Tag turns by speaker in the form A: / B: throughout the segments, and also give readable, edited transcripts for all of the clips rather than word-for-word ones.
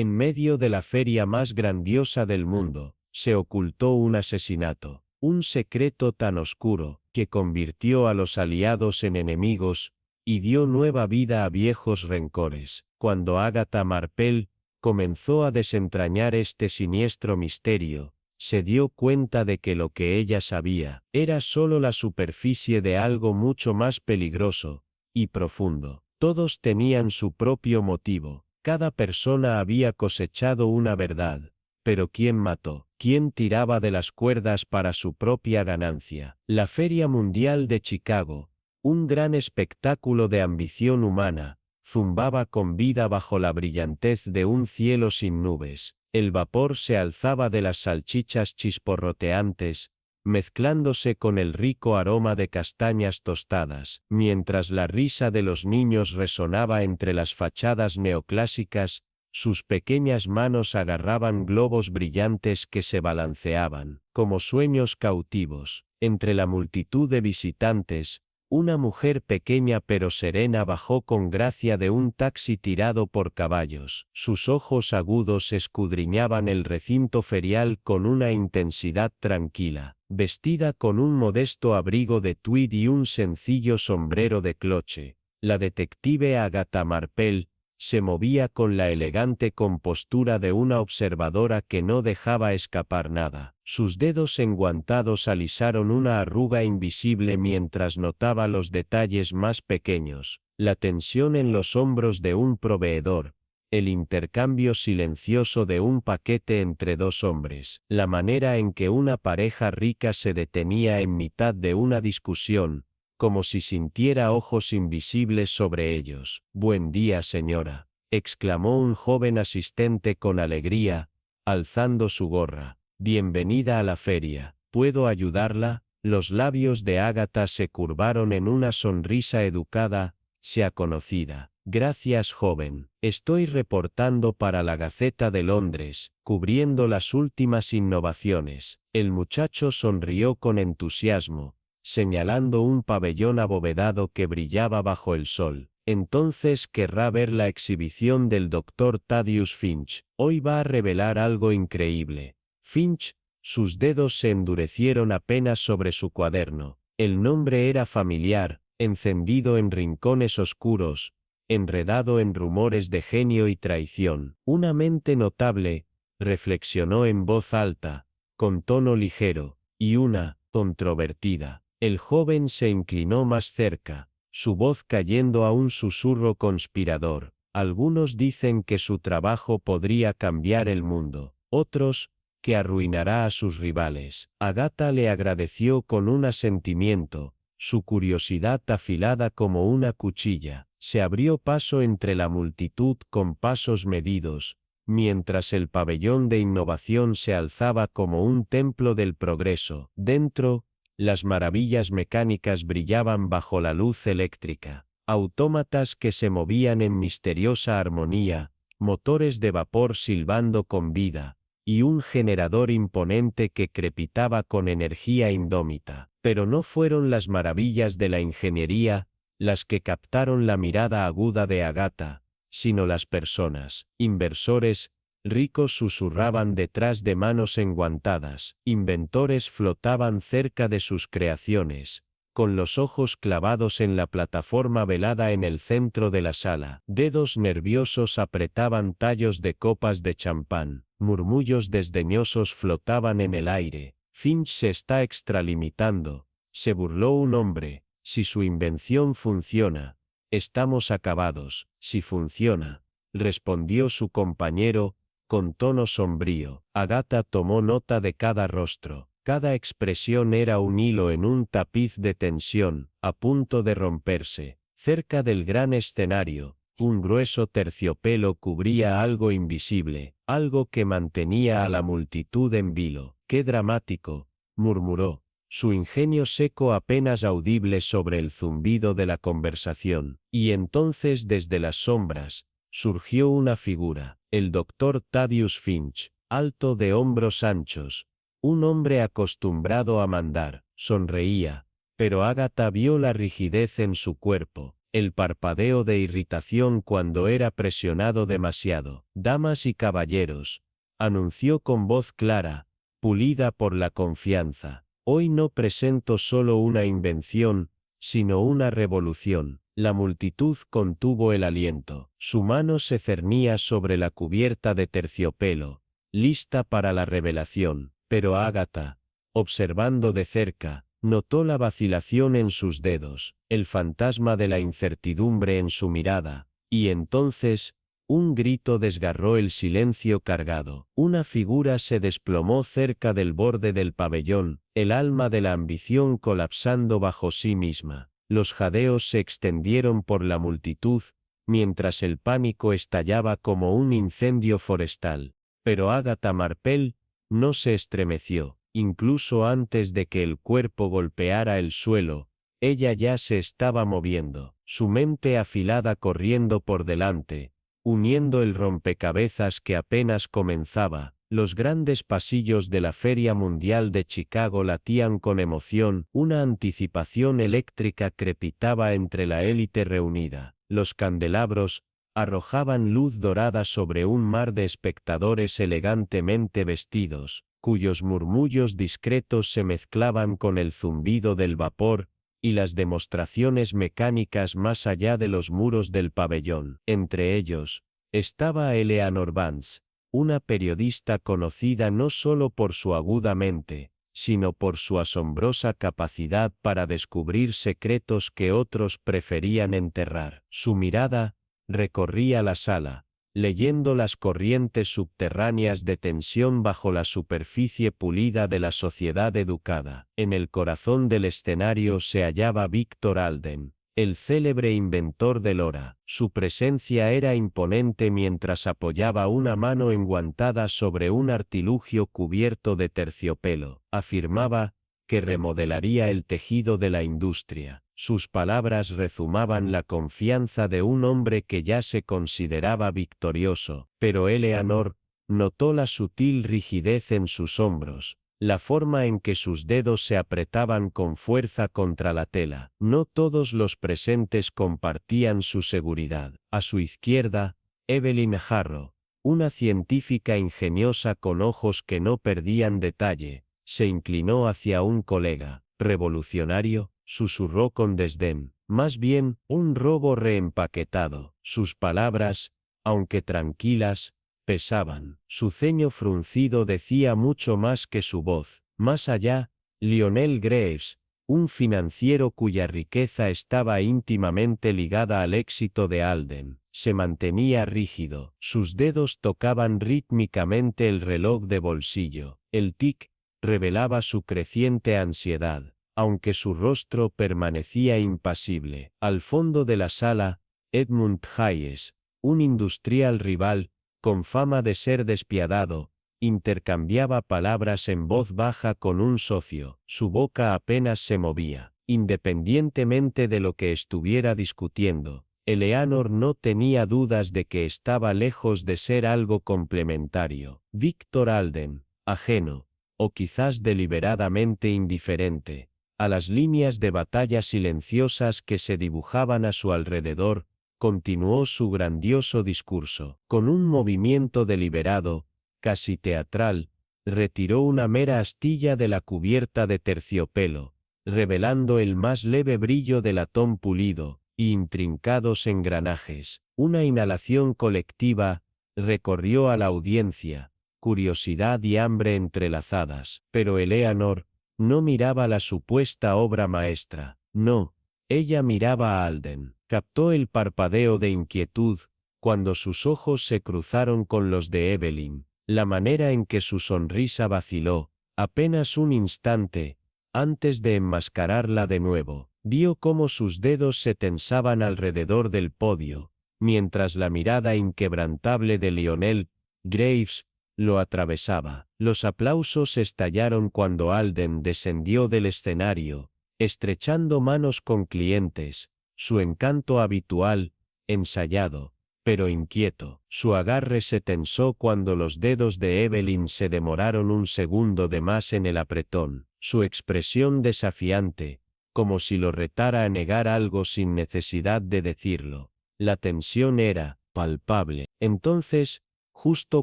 A: En medio de la feria más grandiosa del mundo, se ocultó un asesinato, un secreto tan oscuro, que convirtió a los aliados en enemigos, y dio nueva vida a viejos rencores. Cuando Agatha Marpel comenzó a desentrañar este siniestro misterio, se dio cuenta de que lo que ella sabía era solo la superficie de algo mucho más peligroso y profundo. Todos tenían su propio motivo, cada persona había cosechado una verdad, pero ¿quién mató? ¿Quién tiraba de las cuerdas para su propia ganancia? La Feria Mundial de Chicago, un gran espectáculo de ambición humana, zumbaba con vida bajo la brillantez de un cielo sin nubes. El vapor se alzaba de las salchichas chisporroteantes, mezclándose con el rico aroma de castañas tostadas, mientras la risa de los niños resonaba entre las fachadas neoclásicas. Sus pequeñas manos agarraban globos brillantes que se balanceaban, como sueños cautivos. Entre la multitud de visitantes, una mujer pequeña pero serena bajó con gracia de un taxi tirado por caballos. Sus ojos agudos escudriñaban el recinto ferial con una intensidad tranquila, vestida con un modesto abrigo de tweed y un sencillo sombrero de cloche. La detective Agatha Marpel se movía con la elegante compostura de una observadora que no dejaba escapar nada. Sus dedos enguantados alisaron una arruga invisible mientras notaba los detalles más pequeños, la tensión en los hombros de un proveedor, el intercambio silencioso de un paquete entre dos hombres, la manera en que una pareja rica se detenía en mitad de una discusión, como si sintiera ojos invisibles sobre ellos. «Buen día, señora», exclamó un joven asistente con alegría, alzando su gorra. «Bienvenida a la feria. ¿Puedo ayudarla?» Los labios de Agatha se curvaron en una sonrisa educada, ya conocida. «Gracias, joven. Estoy reportando para la Gaceta de Londres, cubriendo las últimas innovaciones». El muchacho sonrió con entusiasmo, señalando un pabellón abovedado que brillaba bajo el sol. «Entonces querrá ver la exhibición del Dr. Thaddeus Finch. Hoy va a revelar algo increíble». Finch, sus dedos se endurecieron apenas sobre su cuaderno. El nombre era familiar, encendido en rincones oscuros, enredado en rumores de genio y traición. «Una mente notable», reflexionó en voz alta, con tono ligero, «y una, controvertida». El joven se inclinó más cerca, su voz cayendo a un susurro conspirador. «Algunos dicen que su trabajo podría cambiar el mundo, otros, que arruinará a sus rivales». Agatha le agradeció con un asentimiento, su curiosidad afilada como una cuchilla. Se abrió paso entre la multitud con pasos medidos, mientras el pabellón de innovación se alzaba como un templo del progreso. Dentro, las maravillas mecánicas brillaban bajo la luz eléctrica. Autómatas que se movían en misteriosa armonía, motores de vapor silbando con vida, y un generador imponente que crepitaba con energía indómita. Pero no fueron las maravillas de la ingeniería las que captaron la mirada aguda de Agatha, sino las personas. Inversores ricos susurraban detrás de manos enguantadas, inventores flotaban cerca de sus creaciones, con los ojos clavados en la plataforma velada en el centro de la sala. Dedos nerviosos apretaban tallos de copas de champán, murmullos desdeñosos flotaban en el aire. «Finch se está extralimitando», se burló un hombre. «Si su invención funciona, estamos acabados». «Si funciona», respondió su compañero, con tono sombrío. Agatha tomó nota de cada rostro. Cada expresión era un hilo en un tapiz de tensión, a punto de romperse. Cerca del gran escenario, un grueso terciopelo cubría algo invisible, algo que mantenía a la multitud en vilo. «Qué dramático», murmuró, su ingenio seco apenas audible sobre el zumbido de la conversación. Y entonces desde las sombras, surgió una figura, el Dr. Thaddeus Finch, alto de hombros anchos, un hombre acostumbrado a mandar. Sonreía, pero Agatha vio la rigidez en su cuerpo, el parpadeo de irritación cuando era presionado demasiado. Damas y caballeros, anunció con voz clara, pulida por la confianza. Hoy no presento solo una invención, sino una revolución. La multitud contuvo el aliento. Su mano se cernía sobre la cubierta de terciopelo, lista para la revelación. Pero Ágata, observando de cerca, notó la vacilación en sus dedos, el fantasma de la incertidumbre en su mirada, y entonces, un grito desgarró el silencio cargado. Una figura se desplomó cerca del borde del pabellón, el alma de la ambición colapsando bajo sí misma. Los jadeos se extendieron por la multitud, mientras el pánico estallaba como un incendio forestal. Pero Ágata Marpel no se estremeció. Incluso antes de que el cuerpo golpeara el suelo, ella ya se estaba moviendo, su mente afilada corriendo por delante, uniendo el rompecabezas que apenas comenzaba. Los grandes pasillos de la Feria Mundial de Chicago latían con emoción, una anticipación eléctrica crepitaba entre la élite reunida. Los candelabros arrojaban luz dorada sobre un mar de espectadores elegantemente vestidos, cuyos murmullos discretos se mezclaban con el zumbido del vapor, y las demostraciones mecánicas más allá de los muros del pabellón. Entre ellos, estaba Eleanor Vance, una periodista conocida no solo por su aguda mente, sino por su asombrosa capacidad para descubrir secretos que otros preferían enterrar. Su mirada recorría la sala, leyendo las corrientes subterráneas de tensión bajo la superficie pulida de la sociedad educada. En el corazón del escenario se hallaba Victor Alden, el célebre inventor del hora. Su presencia era imponente mientras apoyaba una mano enguantada sobre un artilugio cubierto de terciopelo. Afirmaba que remodelaría el tejido de la industria. Sus palabras rezumaban la confianza de un hombre que ya se consideraba victorioso, pero Eleanor notó la sutil rigidez en sus hombros, la forma en que sus dedos se apretaban con fuerza contra la tela. No todos los presentes compartían su seguridad. A su izquierda, Evelyn Harrow, una científica ingeniosa con ojos que no perdían detalle, se inclinó hacia un colega. ¿Revolucionario?, susurró con desdén. Más bien, un robo reempaquetado. Sus palabras, aunque tranquilas, pesaban. Su ceño fruncido decía mucho más que su voz. Más allá, Lionel Graves, un financiero cuya riqueza estaba íntimamente ligada al éxito de Alden, se mantenía rígido. Sus dedos tocaban rítmicamente el reloj de bolsillo. El tic revelaba su creciente ansiedad, aunque su rostro permanecía impasible. Al fondo de la sala, Edmund Hayes, un industrial rival, con fama de ser despiadado, intercambiaba palabras en voz baja con un socio. Su boca apenas se movía. Independientemente de lo que estuviera discutiendo, Eleanor no tenía dudas de que estaba lejos de ser algo complementario. Victor Alden, ajeno, o quizás deliberadamente indiferente, a las líneas de batalla silenciosas que se dibujaban a su alrededor, continuó su grandioso discurso. Con un movimiento deliberado, casi teatral, retiró una mera astilla de la cubierta de terciopelo, revelando el más leve brillo de latón pulido, y intrincados engranajes. Una inhalación colectiva recorrió a la audiencia, curiosidad y hambre entrelazadas. Pero Eleanor no miraba la supuesta obra maestra. No, ella miraba a Alden. Captó el parpadeo de inquietud cuando sus ojos se cruzaron con los de Evelyn, la manera en que su sonrisa vaciló, apenas un instante, antes de enmascararla de nuevo. Vio cómo sus dedos se tensaban alrededor del podio, mientras la mirada inquebrantable de Lionel Graves lo atravesaba. Los aplausos estallaron cuando Alden descendió del escenario, estrechando manos con clientes, su encanto habitual, ensayado, pero inquieto. Su agarre se tensó cuando los dedos de Evelyn se demoraron un segundo de más en el apretón. Su expresión desafiante, como si lo retara a negar algo sin necesidad de decirlo. La tensión era palpable. Entonces, justo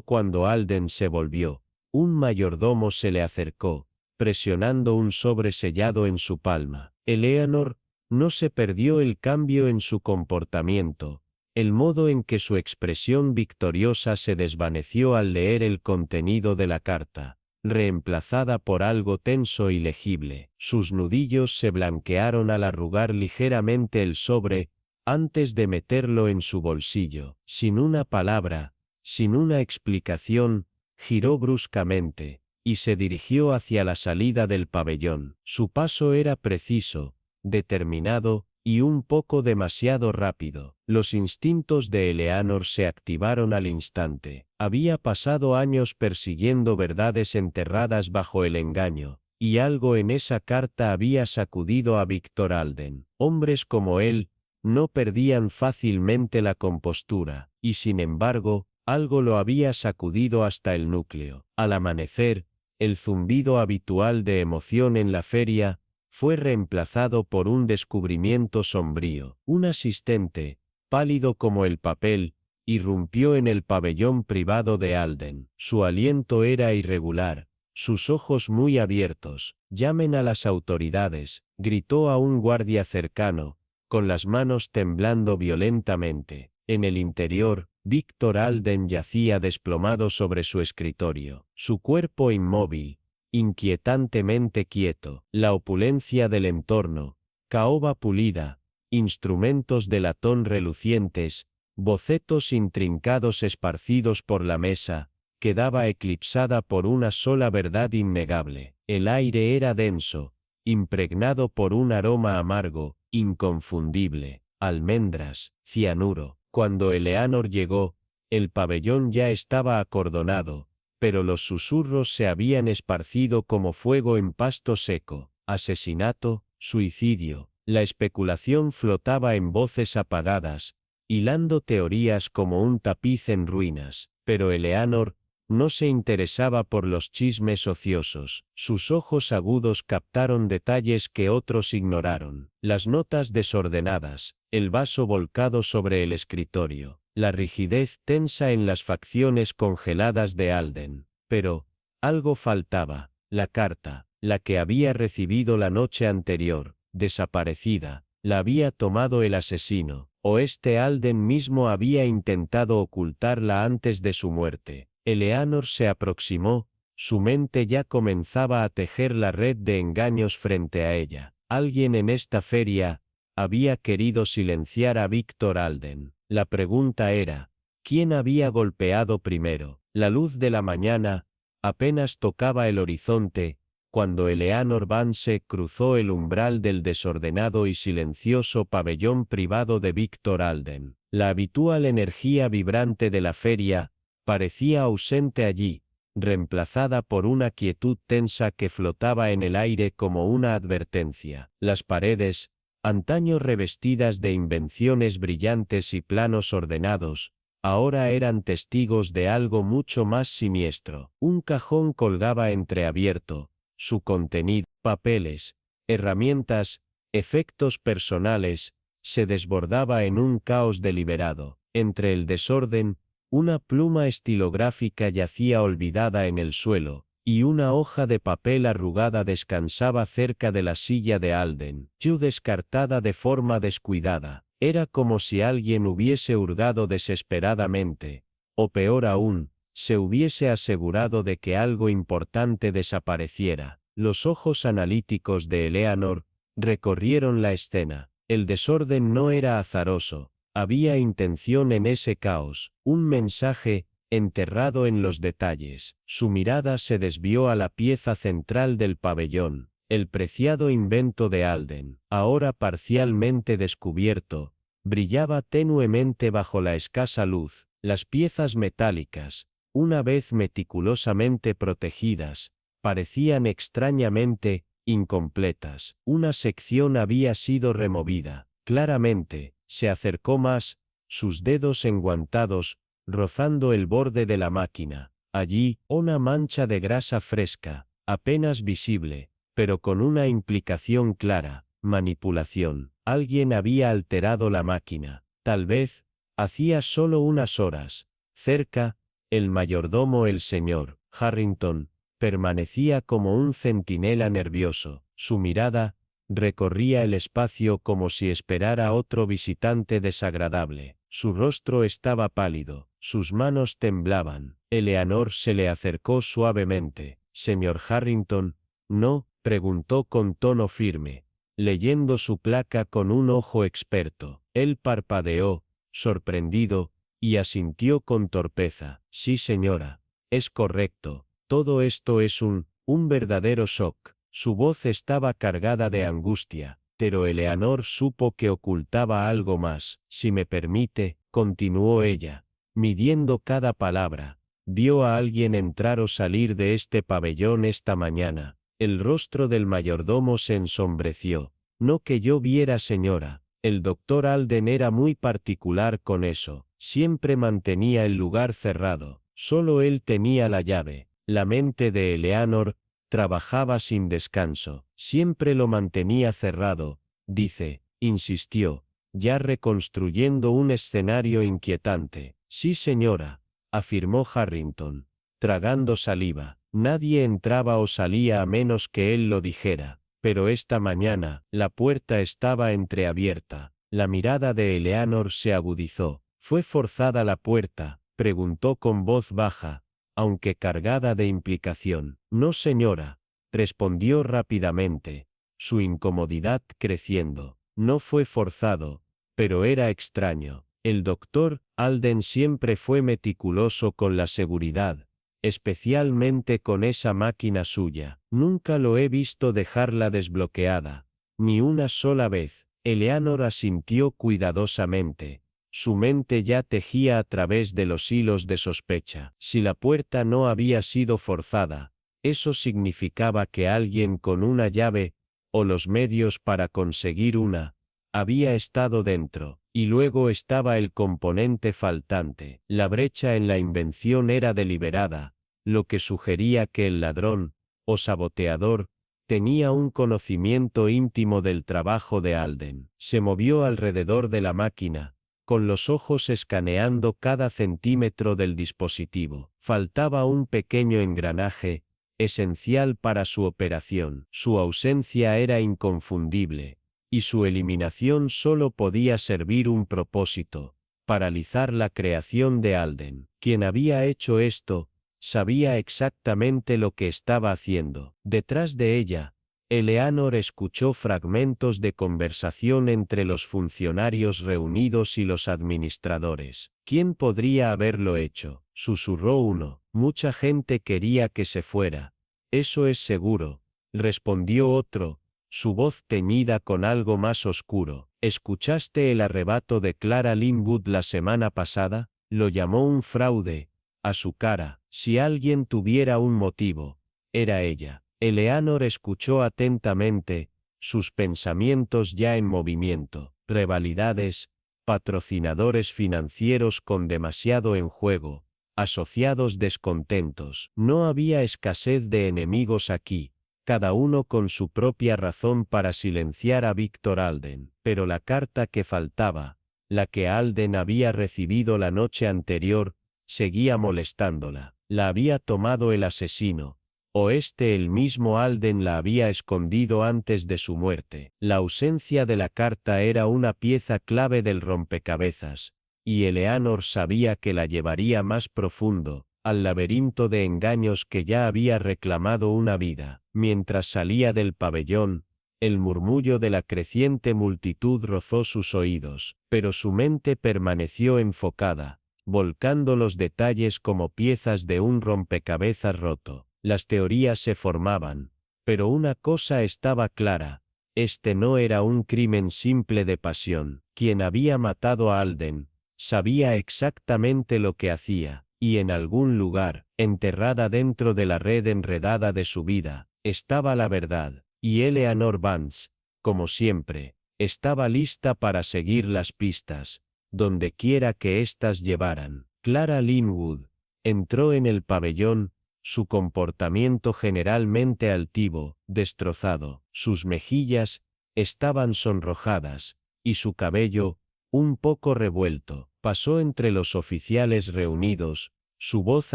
A: cuando Alden se volvió, un mayordomo se le acercó, presionando un sobre sellado en su palma. Eleanor no se perdió el cambio en su comportamiento, el modo en que su expresión victoriosa se desvaneció al leer el contenido de la carta, reemplazada por algo tenso y legible. Sus nudillos se blanquearon al arrugar ligeramente el sobre, antes de meterlo en su bolsillo. Sin una palabra, sin una explicación, giró bruscamente, y se dirigió hacia la salida del pabellón. Su paso era preciso, determinado, y un poco demasiado rápido. Los instintos de Eleanor se activaron al instante. Había pasado años persiguiendo verdades enterradas bajo el engaño, y algo en esa carta había sacudido a Víctor Alden. Hombres como él no perdían fácilmente la compostura, y sin embargo, algo lo había sacudido hasta el núcleo. Al amanecer, el zumbido habitual de emoción en la feria fue reemplazado por un descubrimiento sombrío. Un asistente, pálido como el papel, irrumpió en el pabellón privado de Alden. Su aliento era irregular, sus ojos muy abiertos. «Llamen a las autoridades», gritó a un guardia cercano, con las manos temblando violentamente. En el interior, Víctor Alden yacía desplomado sobre su escritorio, su cuerpo inmóvil, inquietantemente quieto. La opulencia del entorno, caoba pulida, instrumentos de latón relucientes, bocetos intrincados esparcidos por la mesa, quedaba eclipsada por una sola verdad innegable. El aire era denso, impregnado por un aroma amargo, inconfundible, almendras, cianuro. Cuando Eleanor llegó, el pabellón ya estaba acordonado, pero los susurros se habían esparcido como fuego en pasto seco. Asesinato, suicidio. La especulación flotaba en voces apagadas, hilando teorías como un tapiz en ruinas, pero Eleanor no se interesaba por los chismes ociosos. Sus ojos agudos captaron detalles que otros ignoraron. Las notas desordenadas, el vaso volcado sobre el escritorio, la rigidez tensa en las facciones congeladas de Alden. Pero algo faltaba: la carta, la que había recibido la noche anterior, desaparecida. La había tomado el asesino, o este Alden mismo había intentado ocultarla antes de su muerte. Eleanor se aproximó, su mente ya comenzaba a tejer la red de engaños frente a ella. Alguien en esta feria había querido silenciar a Víctor Alden. La pregunta era, ¿quién había golpeado primero? La luz de la mañana apenas tocaba el horizonte cuando Eleanor Vance cruzó el umbral del desordenado y silencioso pabellón privado de Víctor Alden. La habitual energía vibrante de la feria parecía ausente allí, reemplazada por una quietud tensa que flotaba en el aire como una advertencia. Las paredes, antaño revestidas de invenciones brillantes y planos ordenados, ahora eran testigos de algo mucho más siniestro. Un cajón colgaba entreabierto, su contenido, papeles, herramientas, efectos personales, se desbordaba en un caos deliberado. Entre el desorden, una pluma estilográfica yacía olvidada en el suelo, y una hoja de papel arrugada descansaba cerca de la silla de Alden, descartada de forma descuidada. Era como si alguien hubiese hurgado desesperadamente, o peor aún, se hubiese asegurado de que algo importante desapareciera. Los ojos analíticos de Eleanor recorrieron la escena. El desorden no era azaroso, había intención en ese caos, un mensaje enterrado en los detalles. Su mirada se desvió a la pieza central del pabellón, el preciado invento de Alden, ahora parcialmente descubierto, brillaba tenuemente bajo la escasa luz. Las piezas metálicas, una vez meticulosamente protegidas, parecían extrañamente incompletas. Una sección había sido removida. Claramente, se acercó más, sus dedos enguantados, rozando el borde de la máquina. Allí, una mancha de grasa fresca, apenas visible, pero con una implicación clara. manipulación. Alguien había alterado la máquina. Tal vez, hacía solo unas horas. Cerca, el mayordomo, el señor Harrington, permanecía como un centinela nervioso. Su mirada recorría el espacio como si esperara otro visitante desagradable. Su rostro estaba pálido, sus manos temblaban. Eleanor se le acercó suavemente. «Señor Harrington, ¿no?», preguntó con tono firme, leyendo su placa con un ojo experto. Él parpadeó, sorprendido, y asintió con torpeza. «Sí, señora. Es correcto. Todo esto es un verdadero shock». Su voz estaba cargada de angustia, pero Eleanor supo que ocultaba algo más. «Si me permite», continuó ella, midiendo cada palabra, «vio a alguien entrar o salir de este pabellón esta mañana». El rostro del mayordomo se ensombreció. «No que yo viera, señora. El doctor Alden era muy particular con eso. Siempre mantenía el lugar cerrado. Solo él tenía la llave». La mente de Eleanor trabajaba sin descanso. «Siempre lo mantenía cerrado», dice, insistió, ya reconstruyendo un escenario inquietante. «Sí, señora», afirmó Harrington, tragando saliva. «Nadie entraba o salía a menos que él lo dijera. Pero esta mañana, la puerta estaba entreabierta». La mirada de Eleanor se agudizó. «¿Fue forzada la puerta?», preguntó con voz baja, aunque cargada de implicación. «No, señora», respondió rápidamente, su incomodidad creciendo. «No fue forzado, pero era extraño. El doctor Alden siempre fue meticuloso con la seguridad, especialmente con esa máquina suya. Nunca lo he visto dejarla desbloqueada, ni una sola vez». Eleanor asintió cuidadosamente. Su mente ya tejía a través de los hilos de sospecha. Si la puerta no había sido forzada, eso significaba que alguien con una llave, o los medios para conseguir una, había estado dentro. Y luego estaba el componente faltante. La brecha en la invención era deliberada, lo que sugería que el ladrón, o saboteador, tenía un conocimiento íntimo del trabajo de Alden. Se movió alrededor de la máquina, con los ojos escaneando cada centímetro del dispositivo. Faltaba un pequeño engranaje, esencial para su operación. Su ausencia era inconfundible, y su eliminación solo podía servir un propósito: paralizar la creación de Alden. Quien había hecho esto sabía exactamente lo que estaba haciendo. Detrás de ella, Eleanor escuchó fragmentos de conversación entre los funcionarios reunidos y los administradores. «¿Quién podría haberlo hecho?», susurró uno. «Mucha gente quería que se fuera. Eso es seguro», respondió otro, su voz teñida con algo más oscuro. «¿Escuchaste el arrebato de Clara Linwood la semana pasada?». Lo llamó un fraude. A su cara, si alguien tuviera un motivo, era ella. Eleanor escuchó atentamente, sus pensamientos ya en movimiento. Rivalidades, patrocinadores financieros con demasiado en juego, asociados descontentos. No había escasez de enemigos aquí, cada uno con su propia razón para silenciar a Víctor Alden. Pero la carta que faltaba, la que Alden había recibido la noche anterior, seguía molestándola. La había tomado el asesino, o el mismo Alden la había escondido antes de su muerte. La ausencia de la carta era una pieza clave del rompecabezas, y Eleanor sabía que la llevaría más profundo, al laberinto de engaños que ya había reclamado una vida. Mientras salía del pabellón, el murmullo de la creciente multitud rozó sus oídos, pero su mente permaneció enfocada, volcando los detalles como piezas de un rompecabezas roto. Las teorías se formaban, pero una cosa estaba clara: este no era un crimen simple de pasión. Quien había matado a Alden sabía exactamente lo que hacía, y en algún lugar, enterrada dentro de la red enredada de su vida, estaba la verdad. Y Eleanor Vance, como siempre, estaba lista para seguir las pistas, donde quiera que éstas llevaran. Clara Linwood entró en el pabellón, su comportamiento generalmente altivo, destrozado. Sus mejillas estaban sonrojadas, y su cabello, un poco revuelto, pasó entre los oficiales reunidos, su voz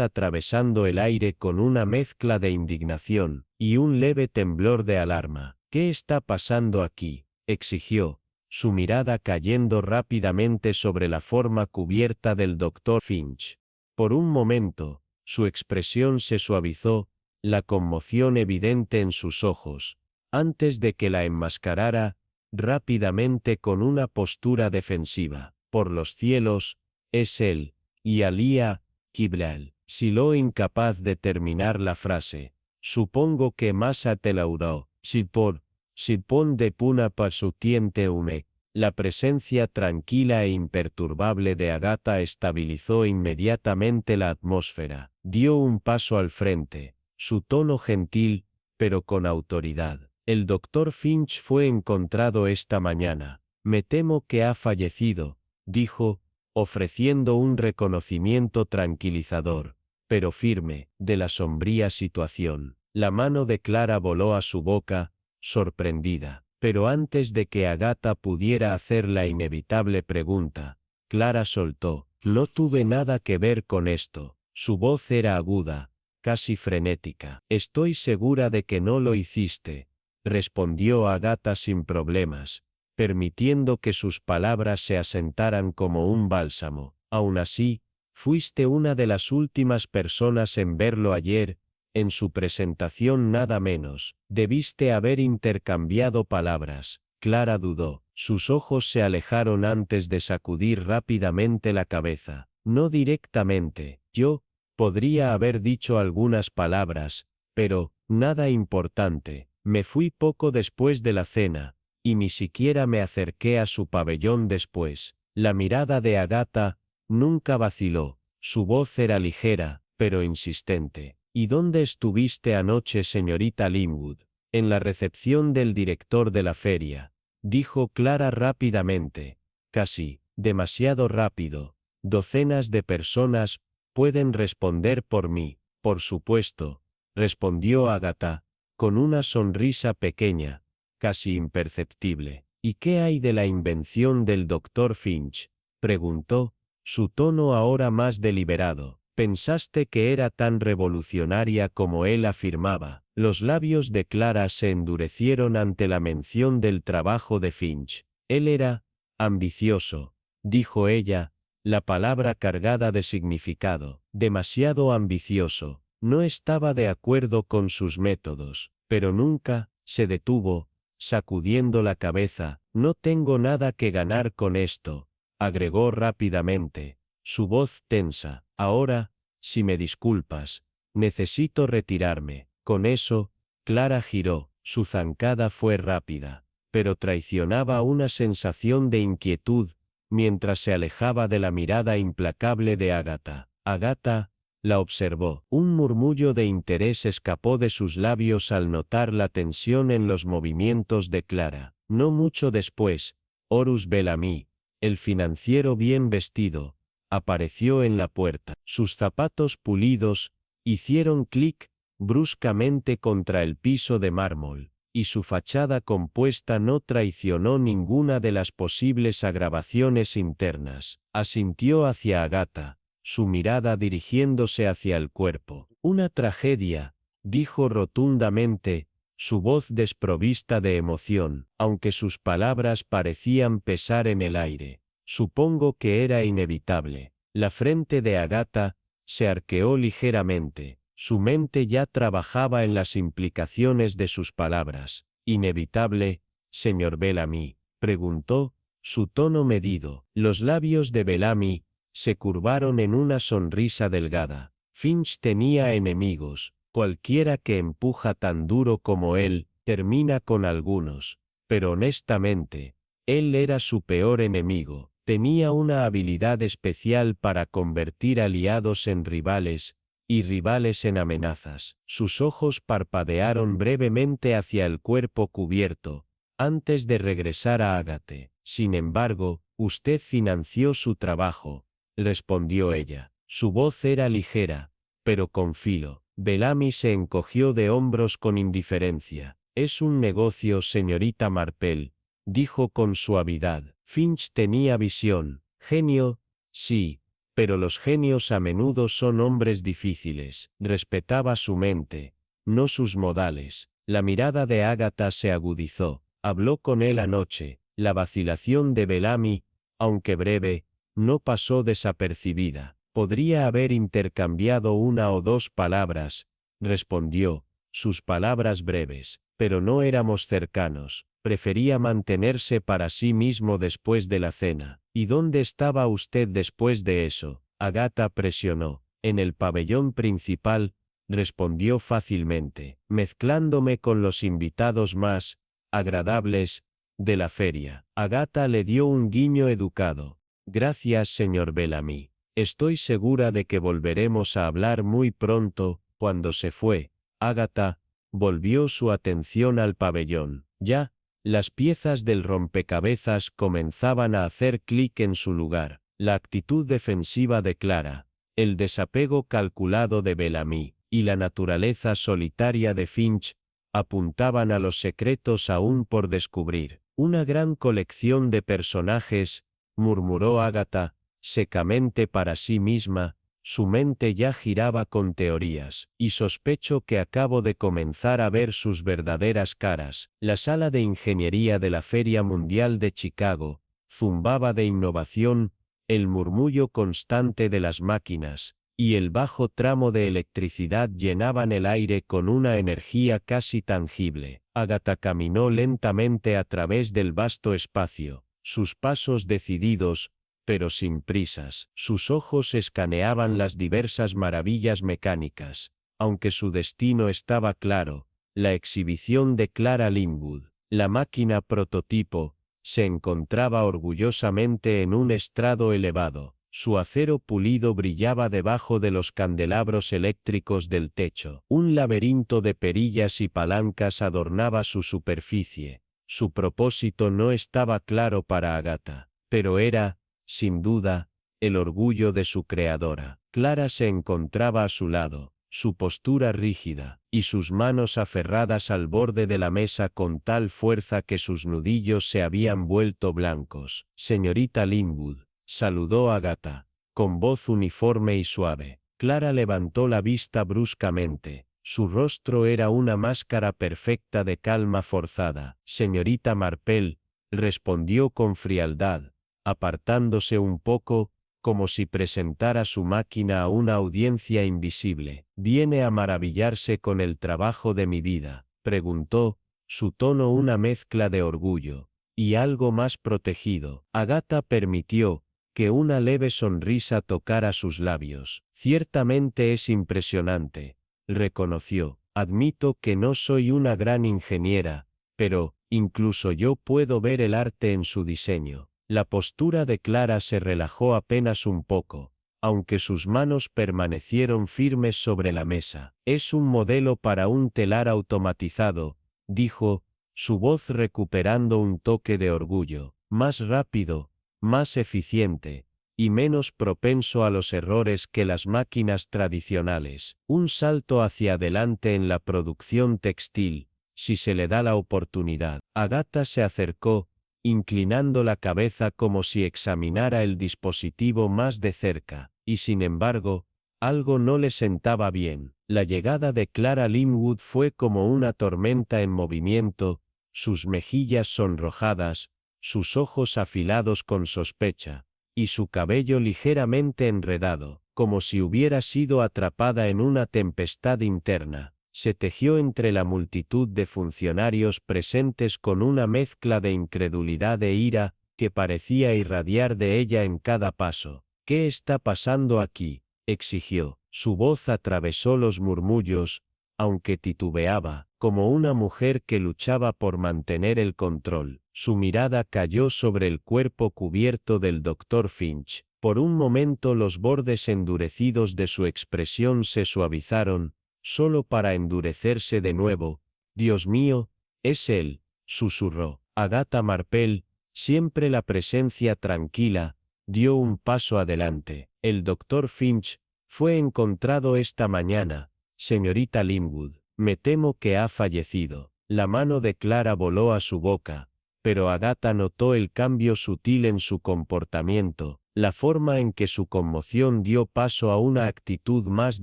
A: atravesando el aire con una mezcla de indignación y un leve temblor de alarma. ¿Qué está pasando aquí?, exigió, su mirada cayendo rápidamente sobre la forma cubierta del Dr. Finch. Por un momento, su expresión se suavizó, la conmoción evidente en sus ojos, antes de que la enmascarara rápidamente con una postura defensiva. Por los cielos, es él, y Alia Kiblal. Siló incapaz de terminar la frase. Supongo que Masa Telauró, Sipon de Puna Pasutiente Une. La presencia tranquila e imperturbable de Agatha estabilizó inmediatamente la atmósfera. Dio un paso al frente, su tono gentil, pero con autoridad. El Dr. Finch fue encontrado esta mañana. Me temo que ha fallecido, dijo, ofreciendo un reconocimiento tranquilizador, pero firme, de la sombría situación. La mano de Clara voló a su boca, sorprendida. Pero antes de que Agatha pudiera hacer la inevitable pregunta, Clara soltó: no tuve nada que ver con esto. Su voz era aguda, casi frenética. Estoy segura de que no lo hiciste, respondió Agatha sin problemas, permitiendo que sus palabras se asentaran como un bálsamo. Aún así, fuiste una de las últimas personas en verlo ayer, en su presentación nada menos. Debiste haber intercambiado palabras. Clara dudó. Sus ojos se alejaron antes de sacudir rápidamente la cabeza. No directamente. Yo podría haber dicho algunas palabras, pero nada importante. Me fui poco después de la cena, y ni siquiera me acerqué a su pabellón después. La mirada de Agatha nunca vaciló. Su voz era ligera, pero insistente. ¿Y dónde estuviste anoche, señorita Linwood? En la recepción del director de la feria, dijo Clara rápidamente, casi demasiado rápido. Docenas de personas pueden responder por mí. Por supuesto, respondió Agatha, con una sonrisa pequeña, casi imperceptible. ¿Y qué hay de la invención del Dr. Finch?, preguntó, su tono ahora más deliberado. ¿Pensaste que era tan revolucionaria como él afirmaba? Los labios de Clara se endurecieron ante la mención del trabajo de Finch. Él era ambicioso, dijo ella, la palabra cargada de significado. Demasiado ambicioso. No estaba de acuerdo con sus métodos, pero nunca se detuvo, sacudiendo la cabeza. No tengo nada que ganar con esto, agregó rápidamente, su voz tensa. Ahora, si me disculpas, necesito retirarme. Con eso, Clara giró. Su zancada fue rápida, pero traicionaba una sensación de inquietud, mientras se alejaba de la mirada implacable de Agatha. Agatha la observó. Un murmullo de interés escapó de sus labios al notar la tensión en los movimientos de Clara. No mucho después, Horus Bellamy, el financiero bien vestido, apareció en la puerta. Sus zapatos pulidos hicieron clic bruscamente contra el piso de mármol, y su fachada compuesta no traicionó ninguna de las posibles agravaciones internas. Asintió hacia Agatha, su mirada dirigiéndose hacia el cuerpo. Una tragedia, dijo rotundamente, su voz desprovista de emoción, aunque sus palabras parecían pesar en el aire. Supongo que era inevitable. La frente de Agatha se arqueó ligeramente. Su mente ya trabajaba en las implicaciones de sus palabras. ¿Inevitable, señor Bellamy?, preguntó, su tono medido. Los labios de Bellamy se curvaron en una sonrisa delgada. Finch tenía enemigos. Cualquiera que empuja tan duro como él, termina con algunos. Pero honestamente, él era su peor enemigo. Tenía una habilidad especial para convertir aliados en rivales, y rivales en amenazas. Sus ojos parpadearon brevemente hacia el cuerpo cubierto, antes de regresar a Agatha. Sin embargo, usted financió su trabajo, respondió ella. Su voz era ligera, pero con filo. Bellamy se encogió de hombros con indiferencia. Es un negocio, señorita Marple, dijo con suavidad. Finch tenía visión. Genio, sí, pero los genios a menudo son hombres difíciles. Respetaba su mente, no sus modales. La mirada de Agatha se agudizó. Habló con él anoche. La vacilación de Bellamy, aunque breve, no pasó desapercibida. Podría haber intercambiado una o dos palabras, respondió, sus palabras breves, pero no éramos cercanos. Prefería mantenerse para sí mismo después de la cena. ¿Y dónde estaba usted después de eso? Agatha presionó. En el pabellón principal, respondió fácilmente, mezclándome con los invitados más agradables de la feria. Agatha le dio un guiño educado. Gracias, señor Bellamy. Estoy segura de que volveremos a hablar muy pronto. Cuando se fue, Agatha volvió su atención al pabellón. Ya, las piezas del rompecabezas comenzaban a hacer clic en su lugar. La actitud defensiva de Clara, el desapego calculado de Bellamy, y la naturaleza solitaria de Finch, apuntaban a los secretos aún por descubrir. Una gran colección de personajes, murmuró Agatha, secamente para sí misma, su mente ya giraba con teorías, y sospecho que acabo de comenzar a ver sus verdaderas caras. La sala de ingeniería de la Feria Mundial de Chicago zumbaba de innovación, el murmullo constante de las máquinas, y el bajo tramo de electricidad llenaban el aire con una energía casi tangible. Agatha caminó lentamente a través del vasto espacio, sus pasos decididos, pero sin prisas. Sus ojos escaneaban las diversas maravillas mecánicas. Aunque su destino estaba claro, la exhibición de Clara Linwood, la máquina prototipo, se encontraba orgullosamente en un estrado elevado. Su acero pulido brillaba debajo de los candelabros eléctricos del techo. Un laberinto de perillas y palancas adornaba su superficie. Su propósito no estaba claro para Agatha, pero era, sin duda, el orgullo de su creadora. Clara se encontraba a su lado, su postura rígida, y sus manos aferradas al borde de la mesa con tal fuerza que sus nudillos se habían vuelto blancos. Señorita Linwood, saludó Agatha, con voz uniforme y suave. Clara levantó la vista bruscamente. Su rostro era una máscara perfecta de calma forzada. Señorita Marple, respondió con frialdad, apartándose un poco, como si presentara su máquina a una audiencia invisible. ¿Viene a maravillarse con el trabajo de mi vida?, preguntó, su tono una mezcla de orgullo y algo más protegido. Agatha permitió que una leve sonrisa tocara sus labios. Ciertamente es impresionante, reconoció. Admito que no soy una gran ingeniera, pero, incluso yo puedo ver el arte en su diseño. La postura de Clara se relajó apenas un poco, aunque sus manos permanecieron firmes sobre la mesa. Es un modelo para un telar automatizado, dijo, su voz recuperando un toque de orgullo, más rápido, más eficiente, y menos propenso a los errores que las máquinas tradicionales. Un salto hacia adelante en la producción textil, si se le da la oportunidad. Agatha se acercó, inclinando la cabeza como si examinara el dispositivo más de cerca, y sin embargo, algo no le sentaba bien. La llegada de Clara Linwood fue como una tormenta en movimiento, sus mejillas sonrojadas, sus ojos afilados con sospecha, y su cabello ligeramente enredado, como si hubiera sido atrapada en una tempestad interna. Se tejió entre la multitud de funcionarios presentes con una mezcla de incredulidad e ira, que parecía irradiar de ella en cada paso. ¿Qué está pasando aquí?, exigió. Su voz atravesó los murmullos, aunque titubeaba, como una mujer que luchaba por mantener el control. Su mirada cayó sobre el cuerpo cubierto del Dr. Finch. Por un momento los bordes endurecidos de su expresión se suavizaron, solo para endurecerse de nuevo. Dios mío, es él, susurró. Agatha Marple, siempre la presencia tranquila, dio un paso adelante. El Dr. Finch fue encontrado esta mañana, señorita Linwood. Me temo que ha fallecido. La mano de Clara voló a su boca, pero Agatha notó el cambio sutil en su comportamiento, la forma en que su conmoción dio paso a una actitud más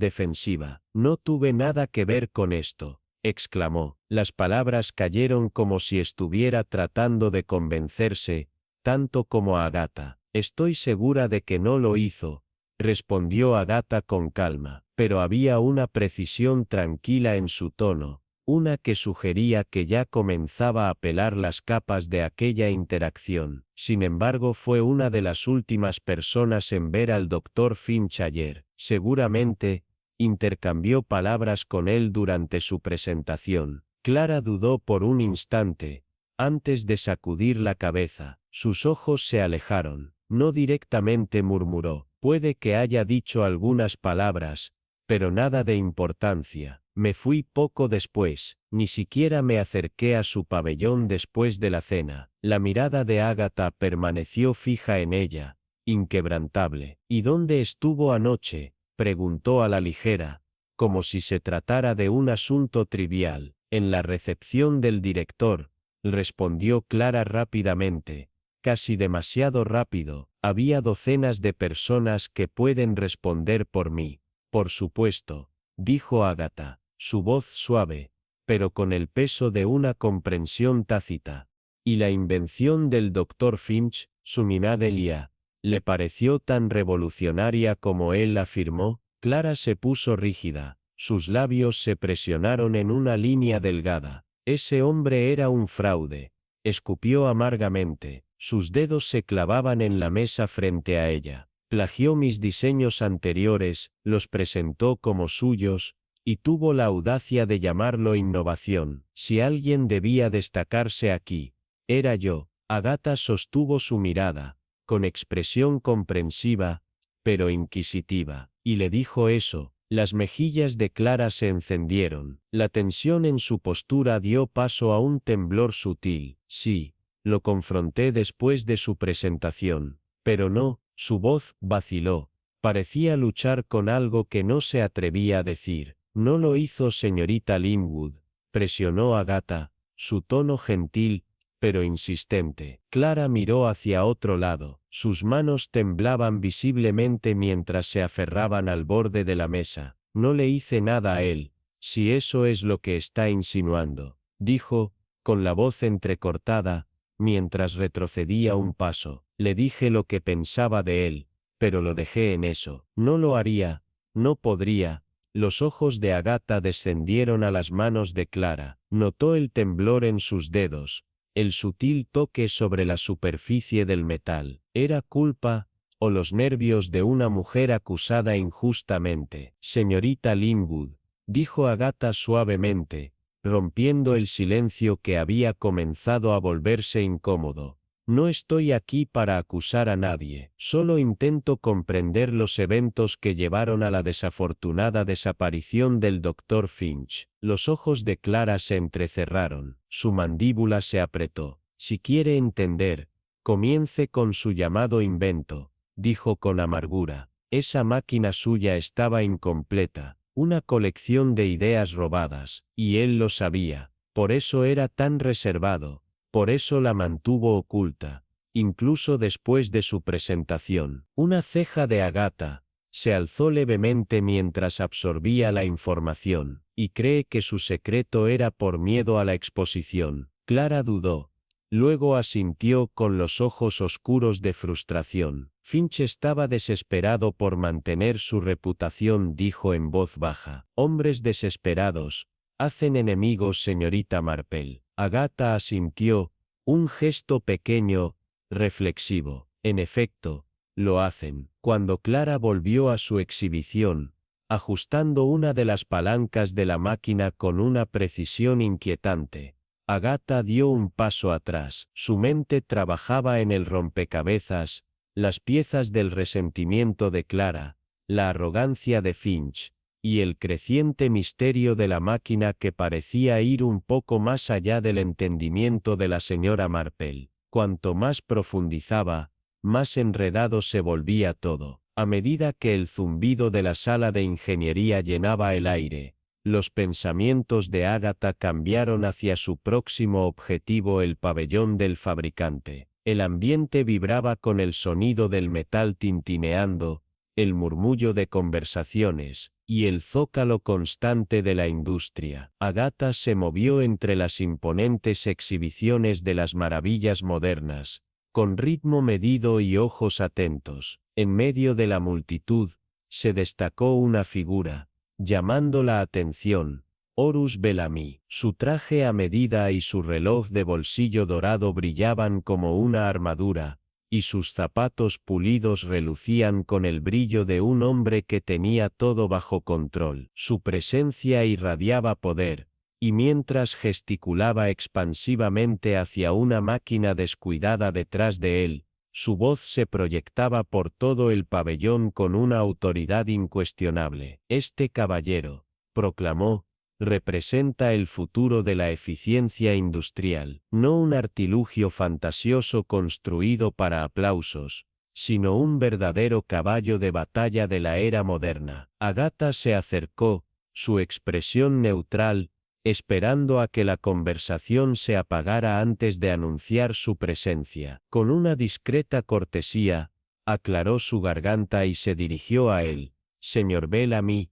A: defensiva. «No tuve nada que ver con esto», exclamó. Las palabras cayeron como si estuviera tratando de convencerse, tanto como a Agatha. «Estoy segura de que no lo hizo», respondió Agatha con calma, pero había una precisión tranquila en su tono, una que sugería que ya comenzaba a pelar las capas de aquella interacción. Sin embargo, fue una de las últimas personas en ver al Dr. Finch ayer. Seguramente, intercambió palabras con él durante su presentación. Clara dudó por un instante, antes de sacudir la cabeza. Sus ojos se alejaron. No directamente murmuró. «Puede que haya dicho algunas palabras, pero nada de importancia. Me fui poco después, ni siquiera me acerqué a su pabellón después de la cena». La mirada de Agatha permaneció fija en ella, inquebrantable. «¿Y dónde estuvo anoche?», preguntó a la ligera, como si se tratara de un asunto trivial. «En la recepción del director», respondió Clara rápidamente, casi demasiado rápido. «Había docenas de personas que pueden responder por mí». «Por supuesto», dijo Agatha, su voz suave, pero con el peso de una comprensión tácita. «¿Y la invención del Dr. Finch, su Minadelia, le pareció tan revolucionaria como él afirmó?» Clara se puso rígida, sus labios se presionaron en una línea delgada. «Ese hombre era un fraude», escupió amargamente, sus dedos se clavaban en la mesa frente a ella. «Plagió mis diseños anteriores, los presentó como suyos, y tuvo la audacia de llamarlo innovación. Si alguien debía destacarse aquí, era yo». Agatha sostuvo su mirada, con expresión comprensiva, pero inquisitiva, y le dijo eso. Las mejillas de Clara se encendieron. La tensión en su postura dio paso a un temblor sutil. «Sí, lo confronté después de su presentación, pero no». Su voz vaciló. Parecía luchar con algo que no se atrevía a decir. «No lo hizo, señorita Linwood», presionó Agatha, su tono gentil, pero insistente. Clara miró hacia otro lado. Sus manos temblaban visiblemente mientras se aferraban al borde de la mesa. «No le hice nada a él, si eso es lo que está insinuando», dijo, con la voz entrecortada, mientras retrocedía un paso. «Le dije lo que pensaba de él, pero lo dejé en eso. No lo haría, no podría». Los ojos de Agatha descendieron a las manos de Clara. Notó el temblor en sus dedos, el sutil toque sobre la superficie del metal. ¿Era culpa, o los nervios de una mujer acusada injustamente? «Señorita Linwood», dijo Agatha suavemente, rompiendo el silencio que había comenzado a volverse incómodo. «No estoy aquí para acusar a nadie, solo intento comprender los eventos que llevaron a la desafortunada desaparición del Dr. Finch». Los ojos de Clara se entrecerraron, su mandíbula se apretó. «Si quiere entender, comience con su llamado invento», dijo con amargura. «Esa máquina suya estaba incompleta, una colección de ideas robadas, y él lo sabía. Por eso era tan reservado. Por eso la mantuvo oculta, incluso después de su presentación». Una ceja de Agatha se alzó levemente mientras absorbía la información. «¿Y cree que su secreto era por miedo a la exposición?». Clara dudó. Luego asintió con los ojos oscuros de frustración. «Finch estaba desesperado por mantener su reputación», dijo en voz baja. «Hombres desesperados hacen enemigos, señorita Marple». Agatha asintió, un gesto pequeño, reflexivo. «En efecto, lo hacen». Cuando Clara volvió a su exhibición, ajustando una de las palancas de la máquina con una precisión inquietante, Agatha dio un paso atrás. Su mente trabajaba en el rompecabezas, las piezas del resentimiento de Clara, la arrogancia de Finch, y el creciente misterio de la máquina que parecía ir un poco más allá del entendimiento de la señora Marple. Cuanto más profundizaba, más enredado se volvía todo. A medida que el zumbido de la sala de ingeniería llenaba el aire, los pensamientos de Agatha cambiaron hacia su próximo objetivo, el pabellón del fabricante. El ambiente vibraba con el sonido del metal tintineando, el murmullo de conversaciones, y el zócalo constante de la industria. Agatha se movió entre las imponentes exhibiciones de las maravillas modernas, con ritmo medido y ojos atentos. En medio de la multitud, se destacó una figura, llamando la atención: Horus Bellamy. Su traje a medida y su reloj de bolsillo dorado brillaban como una armadura, y sus zapatos pulidos relucían con el brillo de un hombre que tenía todo bajo control. Su presencia irradiaba poder, y mientras gesticulaba expansivamente hacia una máquina descuidada detrás de él, su voz se proyectaba por todo el pabellón con una autoridad incuestionable. Este caballero, proclamó, representa el futuro de la eficiencia industrial, no un artilugio fantasioso construido para aplausos, sino un verdadero caballo de batalla de la era moderna. Agatha se acercó, su expresión neutral, esperando a que la conversación se apagara antes de anunciar su presencia. Con una discreta cortesía, aclaró su garganta y se dirigió a él. Señor Bellamy,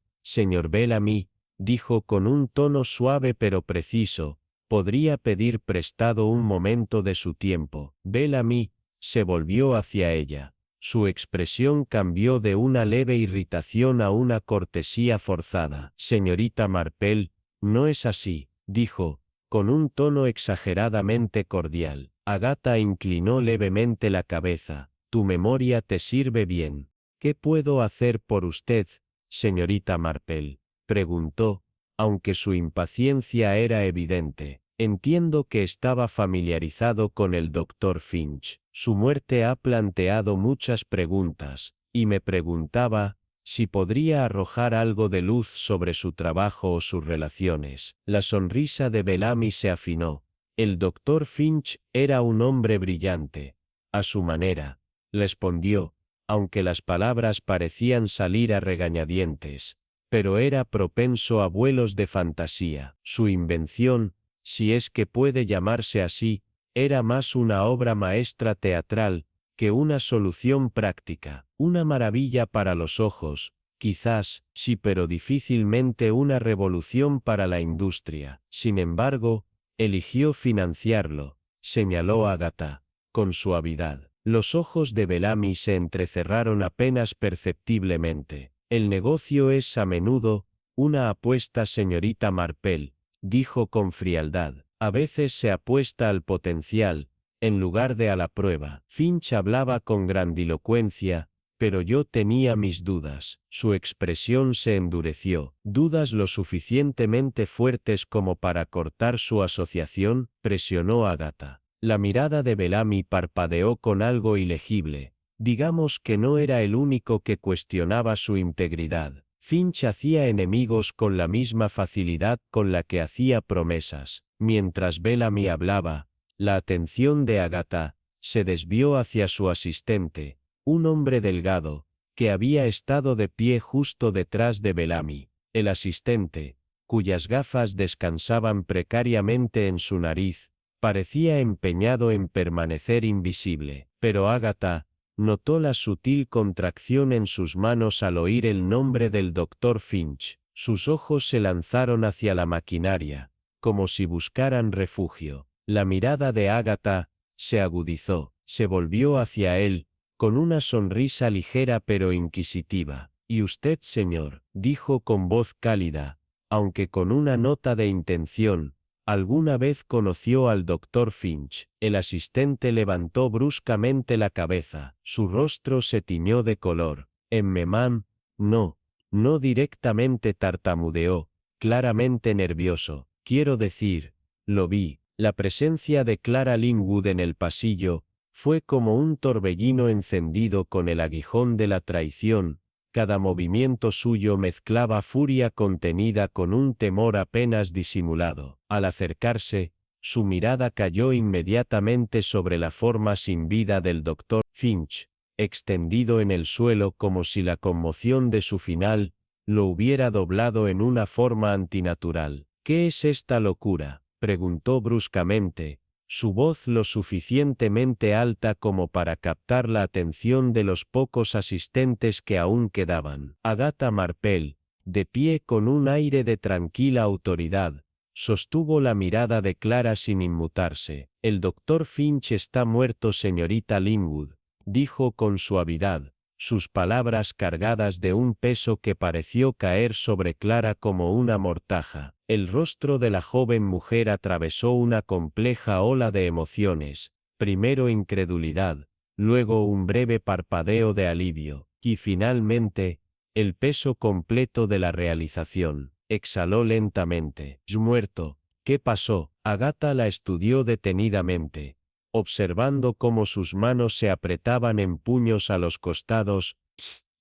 A: dijo con un tono suave pero preciso, ¿podría pedir prestado un momento de su tiempo? Bellamy se volvió hacia ella. Su expresión cambió de una leve irritación a una cortesía forzada. Señorita Marple, no es así, dijo, con un tono exageradamente cordial. Agatha inclinó levemente la cabeza. Tu memoria te sirve bien. ¿Qué puedo hacer por usted, señorita Marple?, preguntó, aunque su impaciencia era evidente. Entiendo que estaba familiarizado con el Dr. Finch. Su muerte ha planteado muchas preguntas, y me preguntaba si podría arrojar algo de luz sobre su trabajo o sus relaciones. La sonrisa de Bellamy se afinó. El Dr. Finch era un hombre brillante. A su manera, respondió, aunque las palabras parecían salir a regañadientes, pero era propenso a vuelos de fantasía. Su invención, si es que puede llamarse así, era más una obra maestra teatral que una solución práctica. Una maravilla para los ojos, quizás, sí, pero difícilmente una revolución para la industria. Sin embargo, eligió financiarlo, señaló Agatha, con suavidad. Los ojos de Bellamy se entrecerraron apenas perceptiblemente. El negocio es a menudo una apuesta, señorita Marple, dijo con frialdad. A veces se apuesta al potencial, en lugar de a la prueba. Finch hablaba con grandilocuencia, pero yo tenía mis dudas. Su expresión se endureció. ¿Dudas lo suficientemente fuertes como para cortar su asociación?, presionó Agatha. La mirada de Bellamy parpadeó con algo ilegible. Digamos que no era el único que cuestionaba su integridad. Finch hacía enemigos con la misma facilidad con la que hacía promesas. Mientras Bellamy hablaba, la atención de Agatha se desvió hacia su asistente, un hombre delgado, que había estado de pie justo detrás de Bellamy. El asistente, cuyas gafas descansaban precariamente en su nariz, parecía empeñado en permanecer invisible. Pero Agatha notó la sutil contracción en sus manos al oír el nombre del Dr. Finch. Sus ojos se lanzaron hacia la maquinaria, como si buscaran refugio. La mirada de Agatha se agudizó, se volvió hacia él, con una sonrisa ligera pero inquisitiva. «¿Y usted, señor?», dijo con voz cálida, aunque con una nota de intención, ¿alguna vez conoció al Dr. Finch? El asistente levantó bruscamente la cabeza. Su rostro se tiñó de color. «Ma'am, no directamente», tartamudeó, claramente nervioso. «Quiero decir, lo vi». La presencia de Clara Linwood en el pasillo fue como un torbellino encendido con el aguijón de la traición. Cada movimiento suyo mezclaba furia contenida con un temor apenas disimulado. Al acercarse, su mirada cayó inmediatamente sobre la forma sin vida del Dr. Finch, extendido en el suelo como si la conmoción de su final lo hubiera doblado en una forma antinatural. ¿Qué es esta locura?, preguntó bruscamente, su voz lo suficientemente alta como para captar la atención de los pocos asistentes que aún quedaban. Agatha Marpel, de pie con un aire de tranquila autoridad, sostuvo la mirada de Clara sin inmutarse. El doctor Finch está muerto, señorita Linwood, dijo con suavidad, sus palabras cargadas de un peso que pareció caer sobre Clara como una mortaja. El rostro de la joven mujer atravesó una compleja ola de emociones, primero incredulidad, luego un breve parpadeo de alivio, y finalmente, el peso completo de la realización. Exhaló lentamente. «Muerto. ¿Qué pasó?». Agatha la estudió detenidamente, observando cómo sus manos se apretaban en puños a los costados,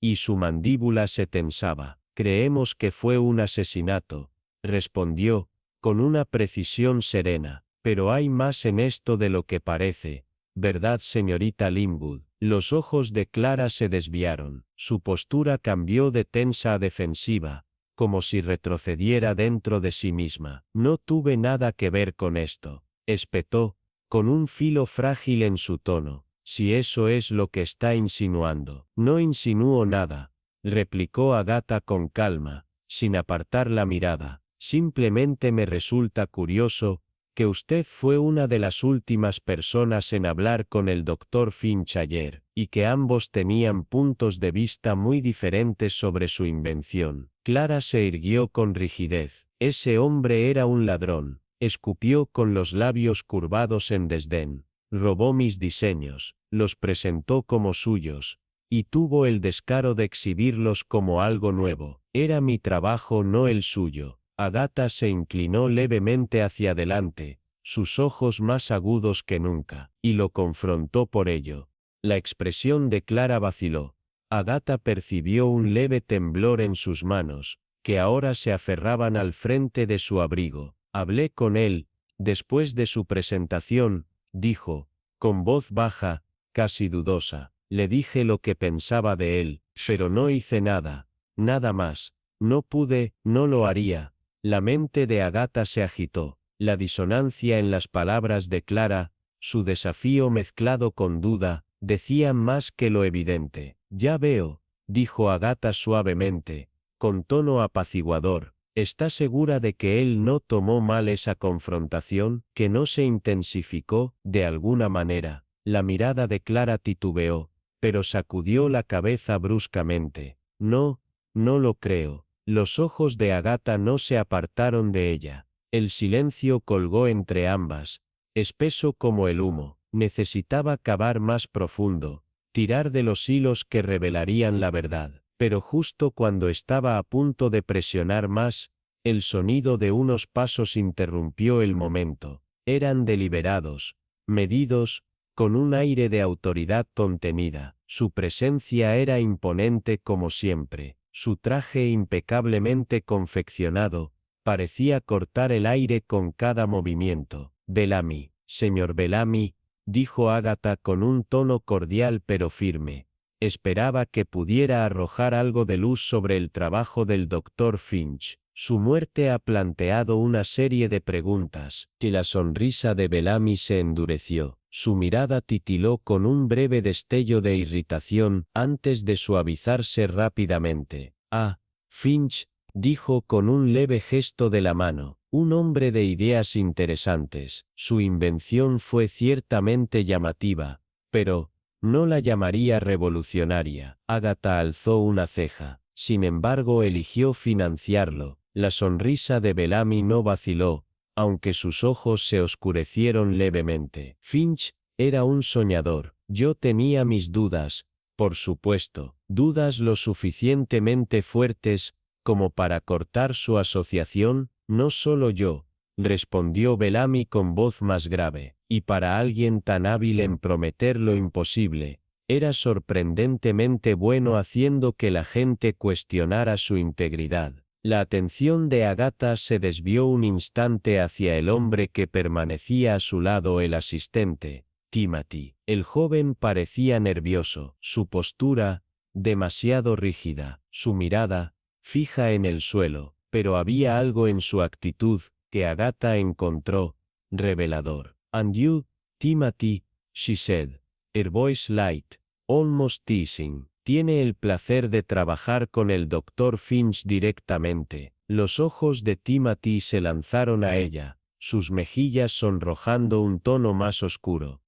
A: y su mandíbula se tensaba. «Creemos que fue un asesinato», respondió, con una precisión serena. «Pero hay más en esto de lo que parece, ¿verdad, señorita Linwood?». Los ojos de Clara se desviaron. Su postura cambió de tensa a defensiva, como si retrocediera dentro de sí misma. «No tuve nada que ver con esto», espetó, con un filo frágil en su tono. «Si eso es lo que está insinuando». «No insinúo nada», replicó Agatha con calma, sin apartar la mirada. «Simplemente me resulta curioso que usted fue una de las últimas personas en hablar con el doctor Finch ayer, y que ambos tenían puntos de vista muy diferentes sobre su invención». Clara se irguió con rigidez. «Ese hombre era un ladrón», escupió con los labios curvados en desdén. «Robó mis diseños, los presentó como suyos, y tuvo el descaro de exhibirlos como algo nuevo. Era mi trabajo, no el suyo». Agatha se inclinó levemente hacia adelante, sus ojos más agudos que nunca, y lo confrontó por ello. La expresión de Clara vaciló. Agatha percibió un leve temblor en sus manos, que ahora se aferraban al frente de su abrigo. «Hablé con él, después de su presentación», dijo, con voz baja, casi dudosa. «Le dije lo que pensaba de él, pero no hice nada, nada más. No pude, no lo haría». La mente de Agatha se agitó. La disonancia en las palabras de Clara, su desafío mezclado con duda, decían más que lo evidente. «Ya veo», dijo Agatha suavemente, con tono apaciguador. «¿Está segura de que él no tomó mal esa confrontación, que no se intensificó, de alguna manera?» La mirada de Clara titubeó, pero sacudió la cabeza bruscamente. «No, no lo creo». Los ojos de Agatha no se apartaron de ella. El silencio colgó entre ambas, espeso como el humo. Necesitaba cavar más profundo, tirar de los hilos que revelarían la verdad. Pero justo cuando estaba a punto de presionar más, el sonido de unos pasos interrumpió el momento. Eran deliberados, medidos, con un aire de autoridad contenida. Su presencia era imponente como siempre. Su traje impecablemente confeccionado, parecía cortar el aire con cada movimiento. «Bellamy, señor Bellamy», dijo Agatha con un tono cordial pero firme. Esperaba que pudiera arrojar algo de luz sobre el trabajo del doctor Finch. Su muerte ha planteado una serie de preguntas. Y la sonrisa de Bellamy se endureció. Su mirada titiló con un breve destello de irritación antes de suavizarse rápidamente. «Ah, Finch», dijo con un leve gesto de la mano, «un hombre de ideas interesantes. Su invención fue ciertamente llamativa, pero no la llamaría revolucionaria». Agatha alzó una ceja. Sin embargo, eligió financiarlo. La sonrisa de Bellamy no vaciló, aunque sus ojos se oscurecieron levemente. «Finch era un soñador. Yo tenía mis dudas, por supuesto, dudas lo suficientemente fuertes como para cortar su asociación». «No solo yo», respondió Bellamy con voz más grave, «y para alguien tan hábil en prometer lo imposible, era sorprendentemente bueno haciendo que la gente cuestionara su integridad». La atención de Agatha se desvió un instante hacia el hombre que permanecía a su lado, el asistente, Timothy. El joven parecía nervioso, su postura, demasiado rígida, su mirada, fija en el suelo, pero había algo en su actitud que Agatha encontró revelador. "And you, Timothy," she said, her voice light, almost teasing. Tiene el placer de trabajar con el Dr. Finch directamente. Los ojos de Timothy se lanzaron a ella, sus mejillas sonrojando un tono más oscuro.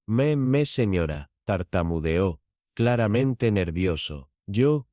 A: Señora, tartamudeó, claramente nervioso. Yo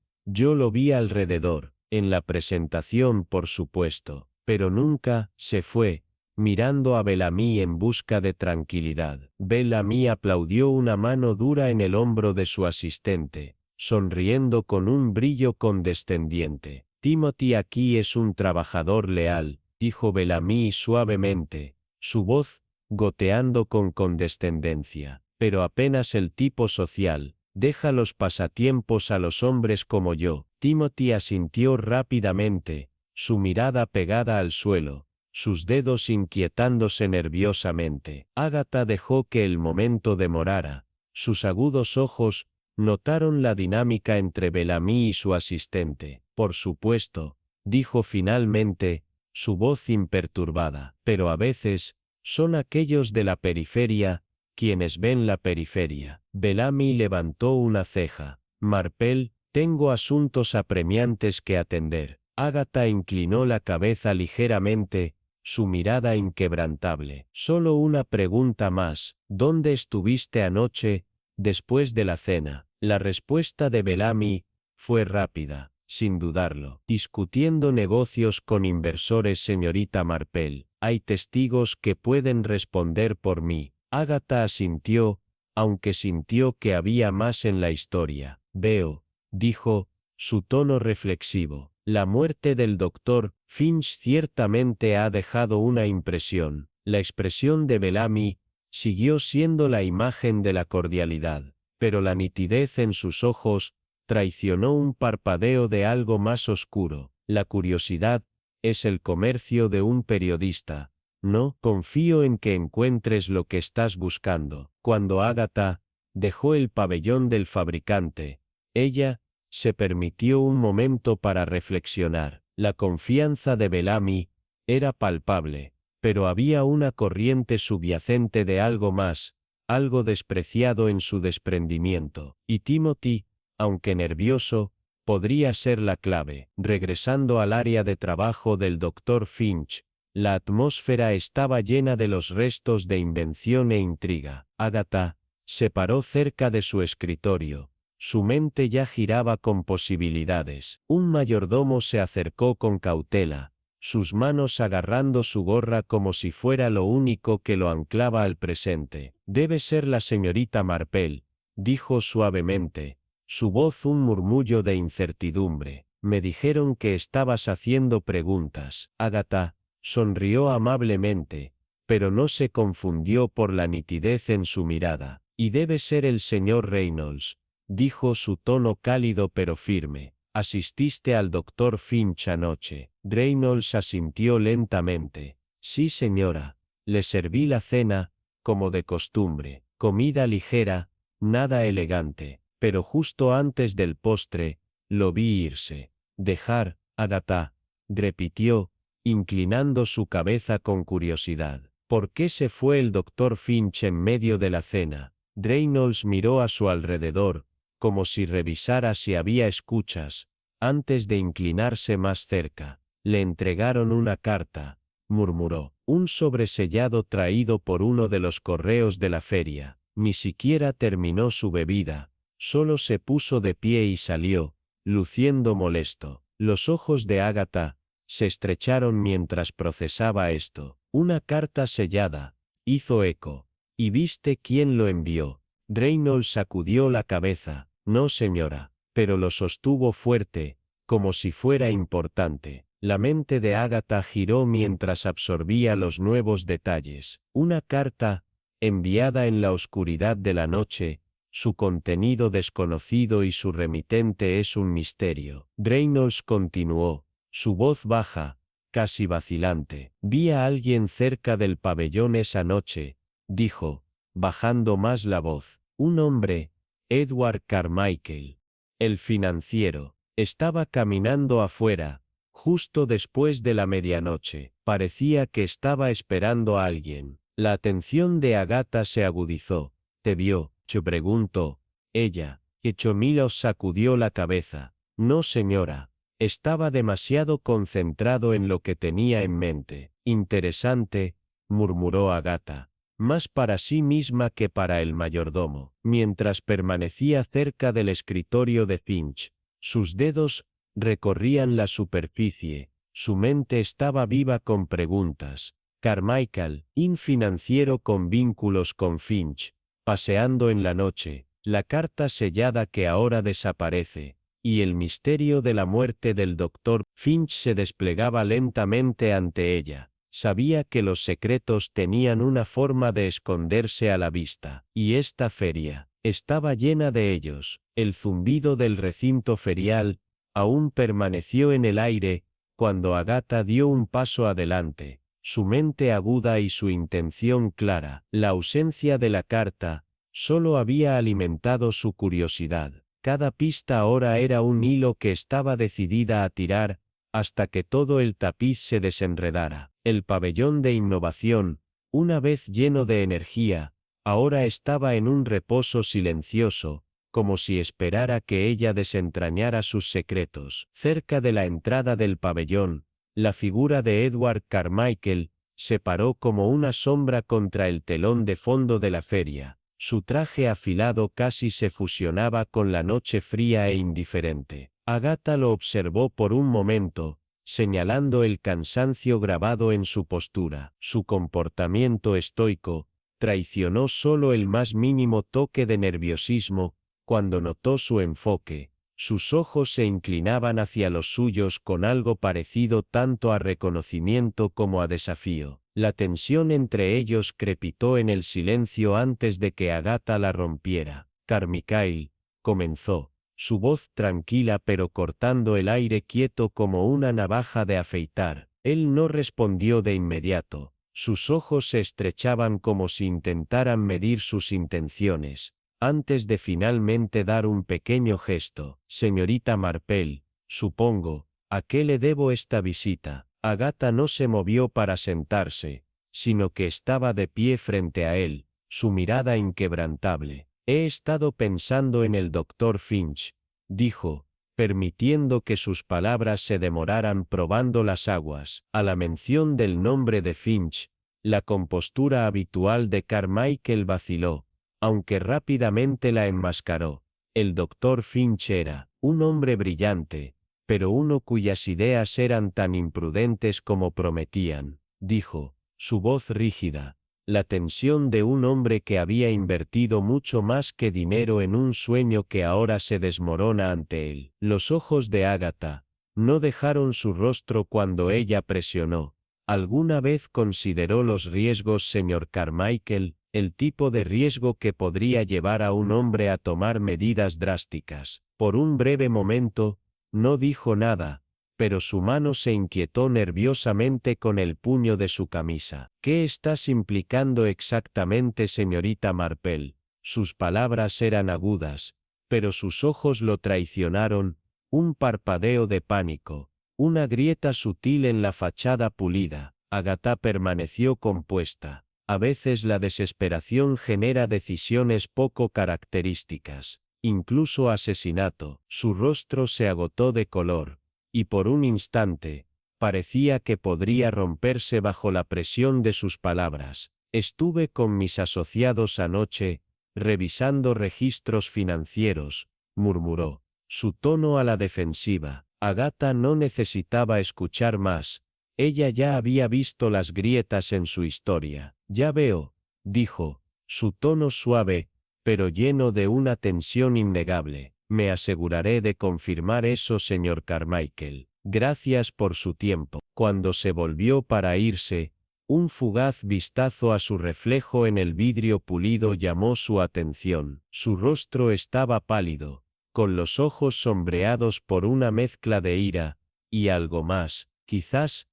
A: lo vi alrededor, en la presentación por supuesto, pero nunca, se fue, mirando a Bellamy en busca de tranquilidad. Bellamy aplaudió una mano dura en el hombro de su asistente, sonriendo con un brillo condescendiente. Timothy aquí es un trabajador leal, dijo Bellamy suavemente, su voz goteando con condescendencia, pero apenas el tipo social. Deja los pasatiempos a los hombres como yo. Timothy asintió rápidamente, su mirada pegada al suelo, sus dedos inquietándose nerviosamente. Agatha dejó que el momento demorara. Sus agudos ojos notaron la dinámica entre Bellamy y su asistente. Por supuesto, dijo finalmente, su voz imperturbada, pero a veces, son aquellos de la periferia, quienes ven la periferia. Bellamy levantó una ceja. Marple, tengo asuntos apremiantes que atender. Agatha inclinó la cabeza ligeramente, su mirada inquebrantable. Solo una pregunta más. ¿Dónde estuviste anoche, después de la cena? La respuesta de Bellamy fue rápida, sin dudarlo. Discutiendo negocios con inversores, señorita Marple. Hay testigos que pueden responder por mí. Agatha asintió, aunque sintió que había más en la historia. Veo, dijo, su tono reflexivo. La muerte del Dr. Finch ciertamente ha dejado una impresión. La expresión de Bellamy siguió siendo la imagen de la cordialidad, pero la nitidez en sus ojos traicionó un parpadeo de algo más oscuro. La curiosidad es el comercio de un periodista. No, confío en que encuentres lo que estás buscando. Cuando Agatha dejó el pabellón del fabricante, ella se permitió un momento para reflexionar. La confianza de Bellamy era palpable, pero había una corriente subyacente de algo más, algo despreciado en su desprendimiento, y Timothy, aunque nervioso, podría ser la clave. Regresando al área de trabajo del Dr. Finch, la atmósfera estaba llena de los restos de invención e intriga. Agatha se paró cerca de su escritorio. Su mente ya giraba con posibilidades. Un mayordomo se acercó con cautela, sus manos agarrando su gorra como si fuera lo único que lo anclaba al presente. Debe ser la señorita Marple, dijo suavemente, su voz un murmullo de incertidumbre. Me dijeron que estabas haciendo preguntas. Agatha sonrió amablemente, pero no se confundió por la nitidez en su mirada. Y debe ser el señor Reynolds, dijo su tono cálido pero firme. ¿Asististe al Dr. Finch anoche? Reynolds asintió lentamente. Sí, señora. Le serví la cena, como de costumbre. Comida ligera, nada elegante. Pero justo antes del postre, lo vi irse. Dejar, Agatha, repitió, inclinando su cabeza con curiosidad. ¿Por qué se fue el Dr. Finch en medio de la cena? Reynolds miró a su alrededor, como si revisara si había escuchas, antes de inclinarse más cerca. Le entregaron una carta, murmuró. Un sobresellado traído por uno de los correos de la feria. Ni siquiera terminó su bebida, solo se puso de pie y salió, luciendo molesto. Los ojos de Agatha se estrecharon mientras procesaba esto. Una carta sellada, hizo eco. ¿Y viste quién lo envió? Reynolds sacudió la cabeza. No, señora, pero lo sostuvo fuerte, como si fuera importante. La mente de Agatha giró mientras absorbía los nuevos detalles. Una carta, enviada en la oscuridad de la noche, su contenido desconocido y su remitente es un misterio. Reynolds continuó, su voz baja, casi vacilante. Vi a alguien cerca del pabellón esa noche, dijo, bajando más la voz. Un hombre, Edward Carmichael, el financiero, estaba caminando afuera, justo después de la medianoche. Parecía que estaba esperando a alguien. La atención de Agatha se agudizó. ¿Te vio?, se preguntó. Ella, Echomilo sacudió la cabeza. No, señora. Estaba demasiado concentrado en lo que tenía en mente. Interesante, murmuró Agatha, más para sí misma que para el mayordomo. Mientras permanecía cerca del escritorio de Finch, sus dedos recorrían la superficie. Su mente estaba viva con preguntas. Carmichael, un financiero con vínculos con Finch, paseando en la noche, la carta sellada que ahora desaparece, y el misterio de la muerte del doctor. Finch se desplegaba lentamente ante ella. Sabía que los secretos tenían una forma de esconderse a la vista, y esta feria estaba llena de ellos. El zumbido del recinto ferial aún permaneció en el aire cuando Agatha dio un paso adelante, su mente aguda y su intención clara. La ausencia de la carta solo había alimentado su curiosidad. Cada pista ahora era un hilo que estaba decidida a tirar hasta que todo el tapiz se desenredara. El pabellón de innovación, una vez lleno de energía, ahora estaba en un reposo silencioso, como si esperara que ella desentrañara sus secretos. Cerca de la entrada del pabellón, la figura de Edward Carmichael se paró como una sombra contra el telón de fondo de la feria. Su traje afilado casi se fusionaba con la noche fría e indiferente. Agatha lo observó por un momento, señalando el cansancio grabado en su postura. Su comportamiento estoico traicionó solo el más mínimo toque de nerviosismo. Cuando notó su enfoque, sus ojos se inclinaban hacia los suyos con algo parecido tanto a reconocimiento como a desafío. La tensión entre ellos crepitó en el silencio antes de que Agatha la rompiera. Carmichael, comenzó, su voz tranquila pero cortando el aire quieto como una navaja de afeitar. Él no respondió de inmediato. Sus ojos se estrechaban como si intentaran medir sus intenciones, antes de finalmente dar un pequeño gesto. Señorita Marple, supongo, ¿a qué le debo esta visita? Agatha no se movió para sentarse, sino que estaba de pie frente a él, su mirada inquebrantable. He estado pensando en el doctor Finch, dijo, permitiendo que sus palabras se demoraran probando las aguas. A la mención del nombre de Finch, la compostura habitual de Carmichael vaciló, aunque rápidamente la enmascaró. El doctor Finch era un hombre brillante, pero uno cuyas ideas eran tan imprudentes como prometían, dijo, su voz rígida, la tensión de un hombre que había invertido mucho más que dinero en un sueño que ahora se desmorona ante él. Los ojos de Agatha no dejaron su rostro cuando ella presionó. ¿Alguna vez consideró los riesgos, señor Carmichael, el tipo de riesgo que podría llevar a un hombre a tomar medidas drásticas? Por un breve momento, no dijo nada, pero su mano se inquietó nerviosamente con el puño de su camisa. ¿Qué estás implicando exactamente, señorita Marple? Sus palabras eran agudas, pero sus ojos lo traicionaron, un parpadeo de pánico, una grieta sutil en la fachada pulida. Agatha permaneció compuesta. A veces la desesperación genera decisiones poco características, incluso asesinato. Su rostro se agotó de color, y por un instante, parecía que podría romperse bajo la presión de sus palabras. Estuve con mis asociados anoche, revisando registros financieros, murmuró, su tono a la defensiva. Agatha no necesitaba escuchar más, ella ya había visto las grietas en su historia. Ya veo, dijo, su tono suave, pero lleno de una tensión innegable. Me aseguraré de confirmar eso, señor Carmichael. Gracias por su tiempo. Cuando se volvió para irse, un fugaz vistazo a su reflejo en el vidrio pulido llamó su atención. Su rostro estaba pálido, con los ojos sombreados por una mezcla de ira, y algo más, quizás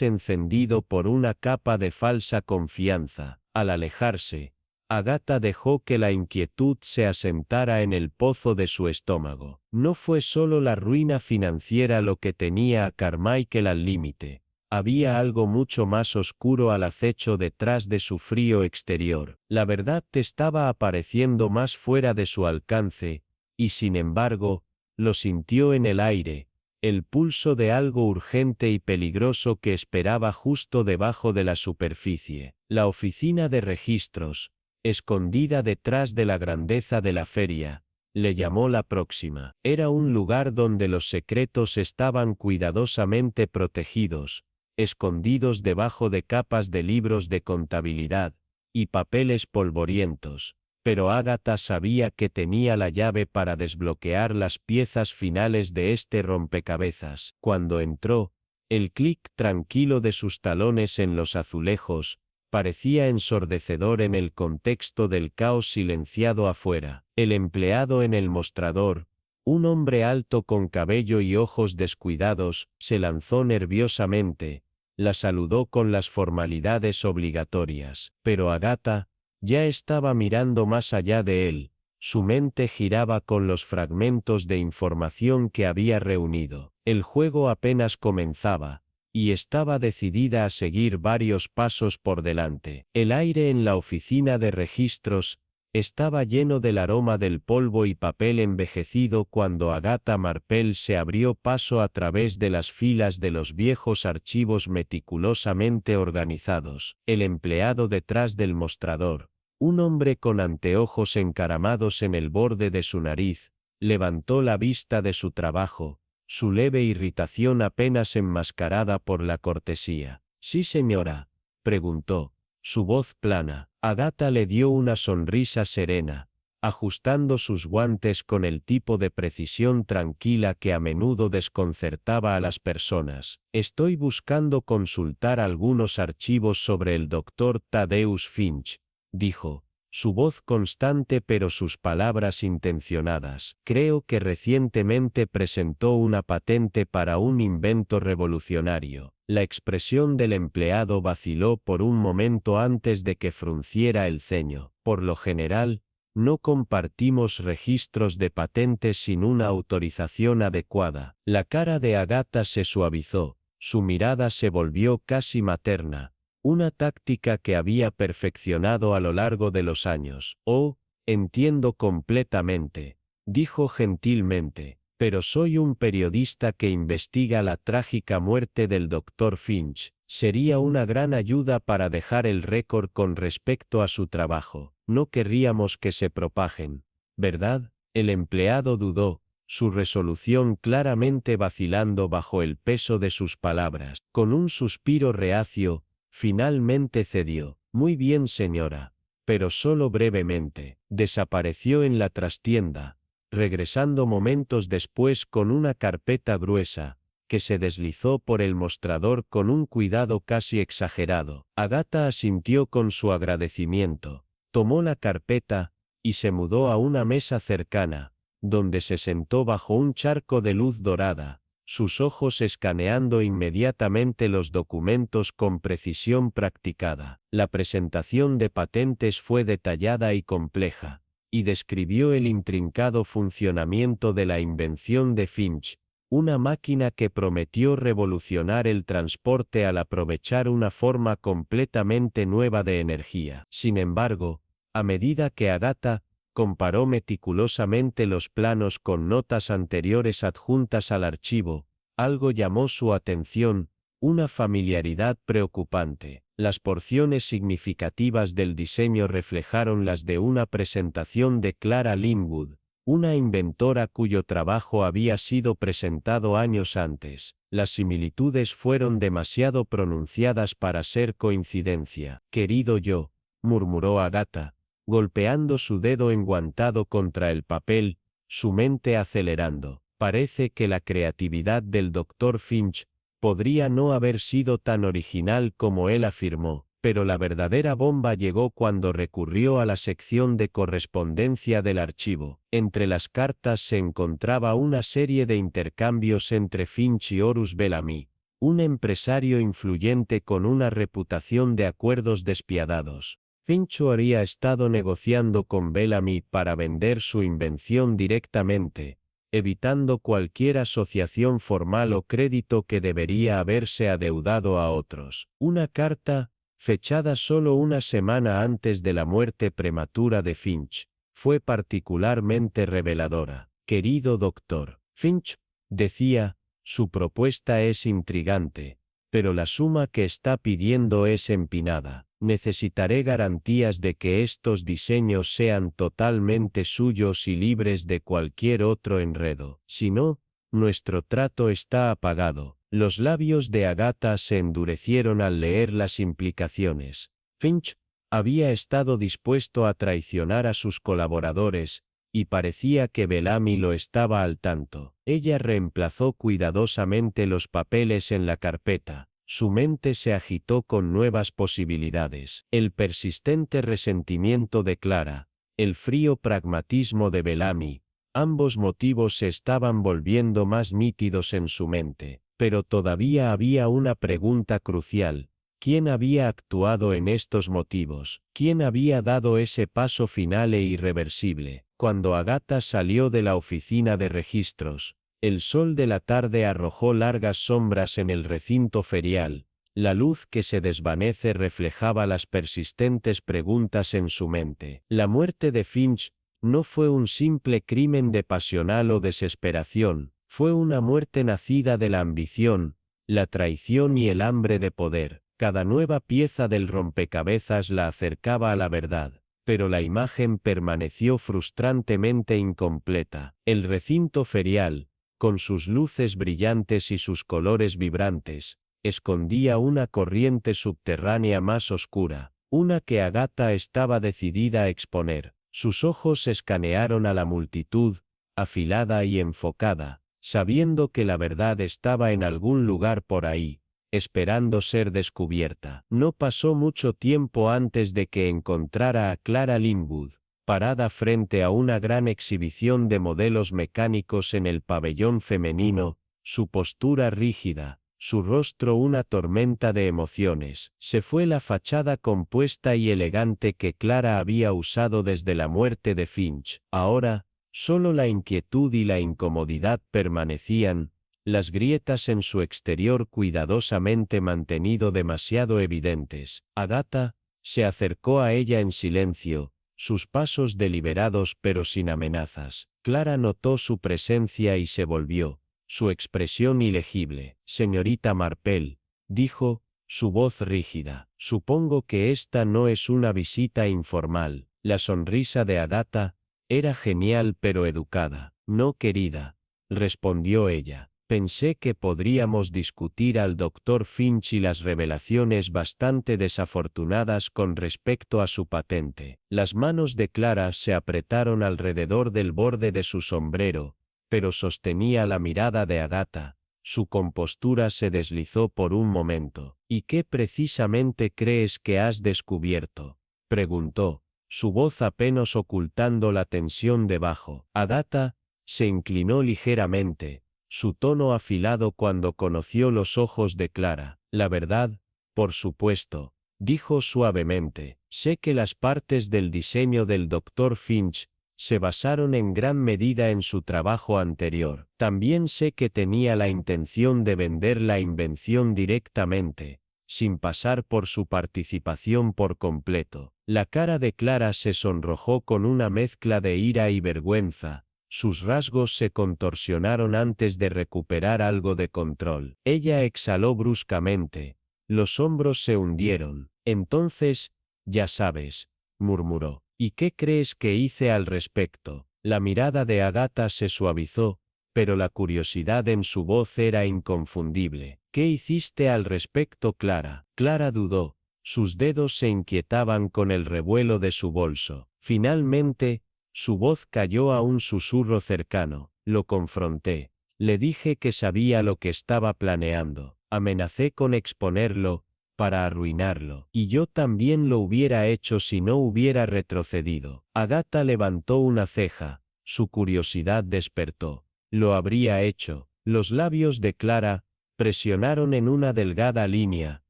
A: encendido por una capa de falsa confianza. Al alejarse, Agatha dejó que la inquietud se asentara en el pozo de su estómago. No fue solo la ruina financiera lo que tenía a Carmichael al límite. Había algo mucho más oscuro al acecho detrás de su frío exterior. La verdad estaba apareciendo más fuera de su alcance, y sin embargo, lo sintió en el aire, el pulso de algo urgente y peligroso que esperaba justo debajo de la superficie. La oficina de registros, escondida detrás de la grandeza de la feria, le llamó la próxima. Era un lugar donde los secretos estaban cuidadosamente protegidos, escondidos debajo de capas de libros de contabilidad y papeles polvorientos, pero Agatha sabía que tenía la llave para desbloquear las piezas finales de este rompecabezas. Cuando entró, el clic tranquilo de sus talones en los azulejos parecía ensordecedor en el contexto del caos silenciado afuera. El empleado en el mostrador, un hombre alto con cabello y ojos descuidados, se lanzó nerviosamente, la saludó con las formalidades obligatorias. Pero Agatha ya estaba mirando más allá de él, su mente giraba con los fragmentos de información que había reunido. El juego apenas comenzaba, y estaba decidida a seguir varios pasos por delante. El aire en la oficina de registros estaba lleno del aroma del polvo y papel envejecido cuando Agatha Marpel se abrió paso a través de las filas de los viejos archivos meticulosamente organizados. El empleado detrás del mostrador, un hombre con anteojos encaramados en el borde de su nariz, levantó la vista de su trabajo, su leve irritación apenas enmascarada por la cortesía. «Sí, señora», preguntó, su voz plana. Agatha le dio una sonrisa serena, ajustando sus guantes con el tipo de precisión tranquila que a menudo desconcertaba a las personas. «Estoy buscando consultar algunos archivos sobre el Dr. Thaddeus Finch», dijo, su voz constante pero sus palabras intencionadas. «Creo que recientemente presentó una patente para un invento revolucionario». La expresión del empleado vaciló por un momento antes de que frunciera el ceño. «Por lo general, no compartimos registros de patentes sin una autorización adecuada». La cara de Agatha se suavizó, su mirada se volvió casi materna, una táctica que había perfeccionado a lo largo de los años. «Oh, entiendo completamente», dijo gentilmente, «pero soy un periodista que investiga la trágica muerte del Dr. Finch. Sería una gran ayuda para dejar el récord con respecto a su trabajo. No querríamos que se propagen, ¿verdad?». El empleado dudó, su resolución claramente vacilando bajo el peso de sus palabras. Con un suspiro reacio, finalmente cedió. «Muy bien, señora, pero solo brevemente». Desapareció en la trastienda, regresando momentos después con una carpeta gruesa, que se deslizó por el mostrador con un cuidado casi exagerado. Agatha asintió con su agradecimiento, tomó la carpeta, y se mudó a una mesa cercana, donde se sentó bajo un charco de luz dorada, sus ojos escaneando inmediatamente los documentos con precisión practicada. La presentación de patentes fue detallada y compleja, y describió el intrincado funcionamiento de la invención de Finch, una máquina que prometió revolucionar el transporte al aprovechar una forma completamente nueva de energía. Sin embargo, a medida que Agatha comparó meticulosamente los planos con notas anteriores adjuntas al archivo, algo llamó su atención, una familiaridad preocupante. Las porciones significativas del diseño reflejaron las de una presentación de Clara Linwood, una inventora cuyo trabajo había sido presentado años antes. Las similitudes fueron demasiado pronunciadas para ser coincidencia. «Querido yo», murmuró Agatha, golpeando su dedo enguantado contra el papel, su mente acelerando. «Parece que la creatividad del Dr. Finch podría no haber sido tan original como él afirmó, pero la verdadera bomba llegó cuando recurrió a la sección de correspondencia del archivo. Entre las cartas se encontraba una serie de intercambios entre Finch y Horus Bellamy, un empresario influyente con una reputación de acuerdos despiadados. Finch habría estado negociando con Bellamy para vender su invención directamente, evitando cualquier asociación formal o crédito que debería haberse adeudado a otros. Una carta, fechada solo una semana antes de la muerte prematura de Finch, fue particularmente reveladora. Querido doctor, Finch, decía, su propuesta es intrigante, pero la suma que está pidiendo es empinada. Necesitaré garantías de que estos diseños sean totalmente suyos y libres de cualquier otro enredo. Si no, nuestro trato está apagado. Los labios de Agatha se endurecieron al leer las implicaciones. Finch había estado dispuesto a traicionar a sus colaboradores, y parecía que Bellamy lo estaba al tanto. Ella reemplazó cuidadosamente los papeles en la carpeta. Su mente se agitó con nuevas posibilidades. El persistente resentimiento de Clara, el frío pragmatismo de Bellamy, ambos motivos se estaban volviendo más nítidos en su mente. Pero todavía había una pregunta crucial. ¿Quién había actuado en estos motivos? ¿Quién había dado ese paso final e irreversible? Cuando Agatha salió de la oficina de registros, el sol de la tarde arrojó largas sombras en el recinto ferial. La luz que se desvanece reflejaba las persistentes preguntas en su mente. La muerte de Finch no fue un simple crimen de pasional o desesperación, fue una muerte nacida de la ambición, la traición y el hambre de poder. Cada nueva pieza del rompecabezas la acercaba a la verdad, pero la imagen permaneció frustrantemente incompleta. El recinto ferial, con sus luces brillantes y sus colores vibrantes, escondía una corriente subterránea más oscura, una que Agatha estaba decidida a exponer. Sus ojos escanearon a la multitud, afilada y enfocada, sabiendo que la verdad estaba en algún lugar por ahí, esperando ser descubierta. No pasó mucho tiempo antes de que encontrara a Clara Linwood, parada frente a una gran exhibición de modelos mecánicos en el pabellón femenino, su postura rígida, su rostro una tormenta de emociones. Se fue la fachada compuesta y elegante que Clara había usado desde la muerte de Finch. Ahora, solo la inquietud y la incomodidad permanecían, las grietas en su exterior cuidadosamente mantenido demasiado evidentes. Agatha se acercó a ella en silencio, sus pasos deliberados pero sin amenazas. Clara notó su presencia y se volvió, su expresión ilegible. Señorita Marple, dijo, su voz rígida, supongo que esta no es una visita informal. La sonrisa de Agatha era genial pero educada. No, querida, respondió ella. Pensé que podríamos discutir al Dr. Finch y las revelaciones bastante desafortunadas con respecto a su patente. Las manos de Clara se apretaron alrededor del borde de su sombrero, pero sostenía la mirada de Agatha. Su compostura se deslizó por un momento. ¿Y qué precisamente crees que has descubierto?, preguntó, su voz apenas ocultando la tensión debajo. Agatha se inclinó ligeramente, su tono afilado cuando conoció los ojos de Clara. La verdad, por supuesto, dijo suavemente. Sé que las partes del diseño del Dr. Finch se basaron en gran medida en su trabajo anterior. También sé que tenía la intención de vender la invención directamente, sin pasar por su participación por completo. La cara de Clara se sonrojó con una mezcla de ira y vergüenza. Sus rasgos se contorsionaron antes de recuperar algo de control. Ella exhaló bruscamente. Los hombros se hundieron. Entonces, ya sabes, murmuró. ¿Y qué crees que hice al respecto? La mirada de Agatha se suavizó, pero la curiosidad en su voz era inconfundible. ¿Qué hiciste al respecto, Clara? Clara dudó. Sus dedos se inquietaban con el revuelo de su bolso. Finalmente, su voz cayó a un susurro cercano. Lo confronté. Le dije que sabía lo que estaba planeando. Amenacé con exponerlo, para arruinarlo. Y yo también lo hubiera hecho si no hubiera retrocedido. Agatha levantó una ceja. Su curiosidad despertó. Lo habría hecho. Los labios de Clara presionaron en una delgada línea.